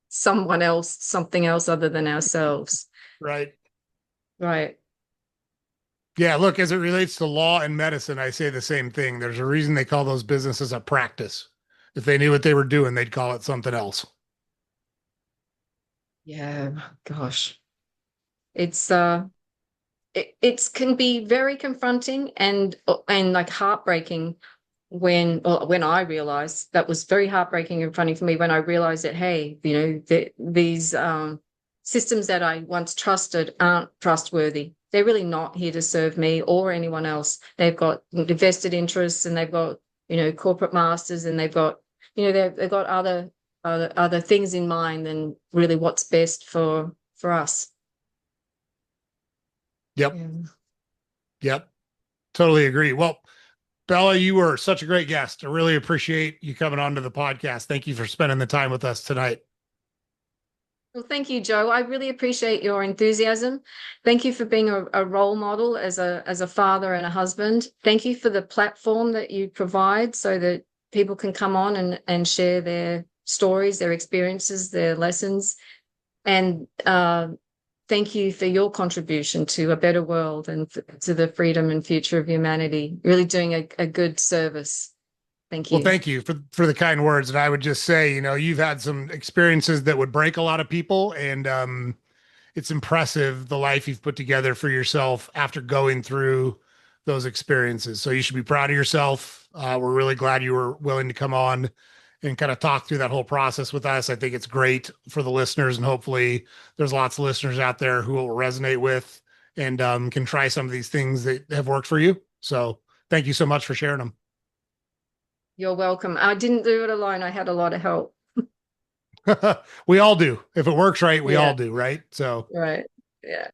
someone else, something else other than ourselves. Right. Right. Yeah. Look, as it relates to law and medicine, I say the same thing. There's a reason they call those businesses a practice. If they knew what they were doing, they'd call it something else. Yeah. Gosh. It's it can be very confronting and heartbreaking when I realized that was very heartbreaking and funny for me when I realized that, hey, these systems that I once trusted aren't trustworthy. They're really not here to serve me or anyone else. They've got vested interests and they've got corporate masters and they've got they've got other things in mind than really what's best for us. Yep. Yeah. Yep. Totally agree. Well, Bella, you were such a great guest. I really appreciate you coming on to the podcast. Thank you for spending the time with us tonight. Well, thank you, Joe. I really appreciate your enthusiasm. Thank you for being a role model as a father and a husband. Thank you for the platform that you provide so that people can come on and share their stories, their experiences, their lessons. And thank you for your contribution to a better world and to the freedom and future of humanity. Really doing a good service. Thank Well, you. thank you for the kind words. And I would just say, you've had some experiences that would break a lot of people, and it's impressive the life you've put together for yourself after going through those experiences. So you should be proud of yourself. We're really glad you were willing to come on and kind of talk through that whole process with us. I think it's great for the listeners, and hopefully there's lots of listeners out there who will resonate with and can try some of these things that have worked for you. So thank you so much for sharing them. You're welcome. I didn't do it alone. I had a lot of help. We all do. If it works right, we Yeah, all do, right? So, right. Yeah.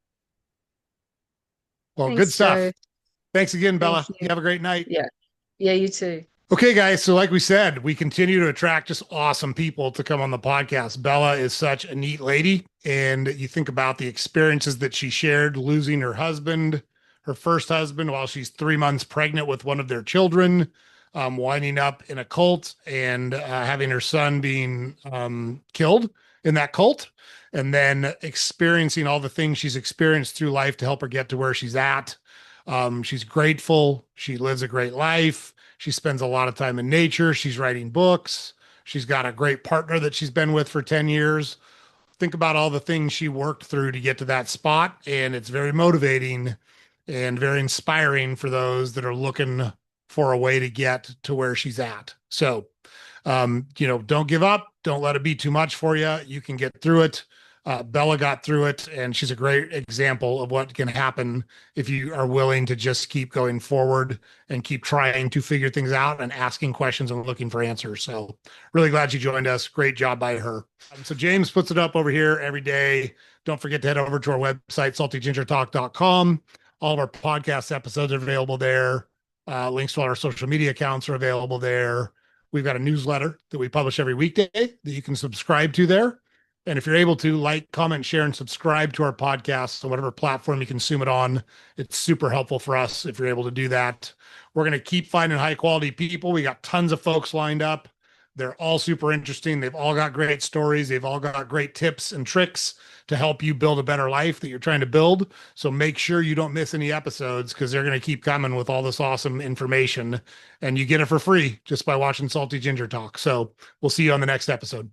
well, good Thanks, Joe. stuff. Thanks again, Thank Bella. you. You have a great night. Yeah. Yeah, you too. Okay, guys. So, like we said, we continue to attract just awesome people to come on the podcast. Bella is such a neat lady. And you think about the experiences that she shared losing her husband, her first husband, while she's 3 months pregnant with one of their children, winding up in a cult and having her son being killed in that cult, and then experiencing all the things she's experienced through life to help her get to where she's at. She's grateful. She lives a great life. She spends a lot of time in nature. She's writing books. She's got a great partner that she's been with for 10 years. Think about all the things she worked through to get to that spot. And it's very motivating and very inspiring for those that are looking for a way to get to where she's at. So, don't give up. Don't let it be too much for you. You can get through it. Bella got through it, and she's a great example of what can happen if you are willing to just keep going forward and keep trying to figure things out and asking questions and looking for answers. So, really glad you joined us. Great job by her. So, James puts it up over here every day. Don't forget to head over to our website, saltygingertalk.com. All of our podcast episodes are available there. Links to all our social media accounts are available there. We've got a newsletter that we publish every weekday that you can subscribe to there. And if you're able to like, comment, share, and subscribe to our podcast on whatever platform you consume it on, it's super helpful for us if you're able to do that. We're going to keep finding high quality people. We got tons of folks lined up. They're all super interesting. They've all got great stories. They've all got great tips and tricks to help you build a better life that you're trying to build. So make sure you don't miss any episodes, because they're going to keep coming with all this awesome information. And you get it for free just by watching Salty Ginger Talk. So we'll see you on the next episode.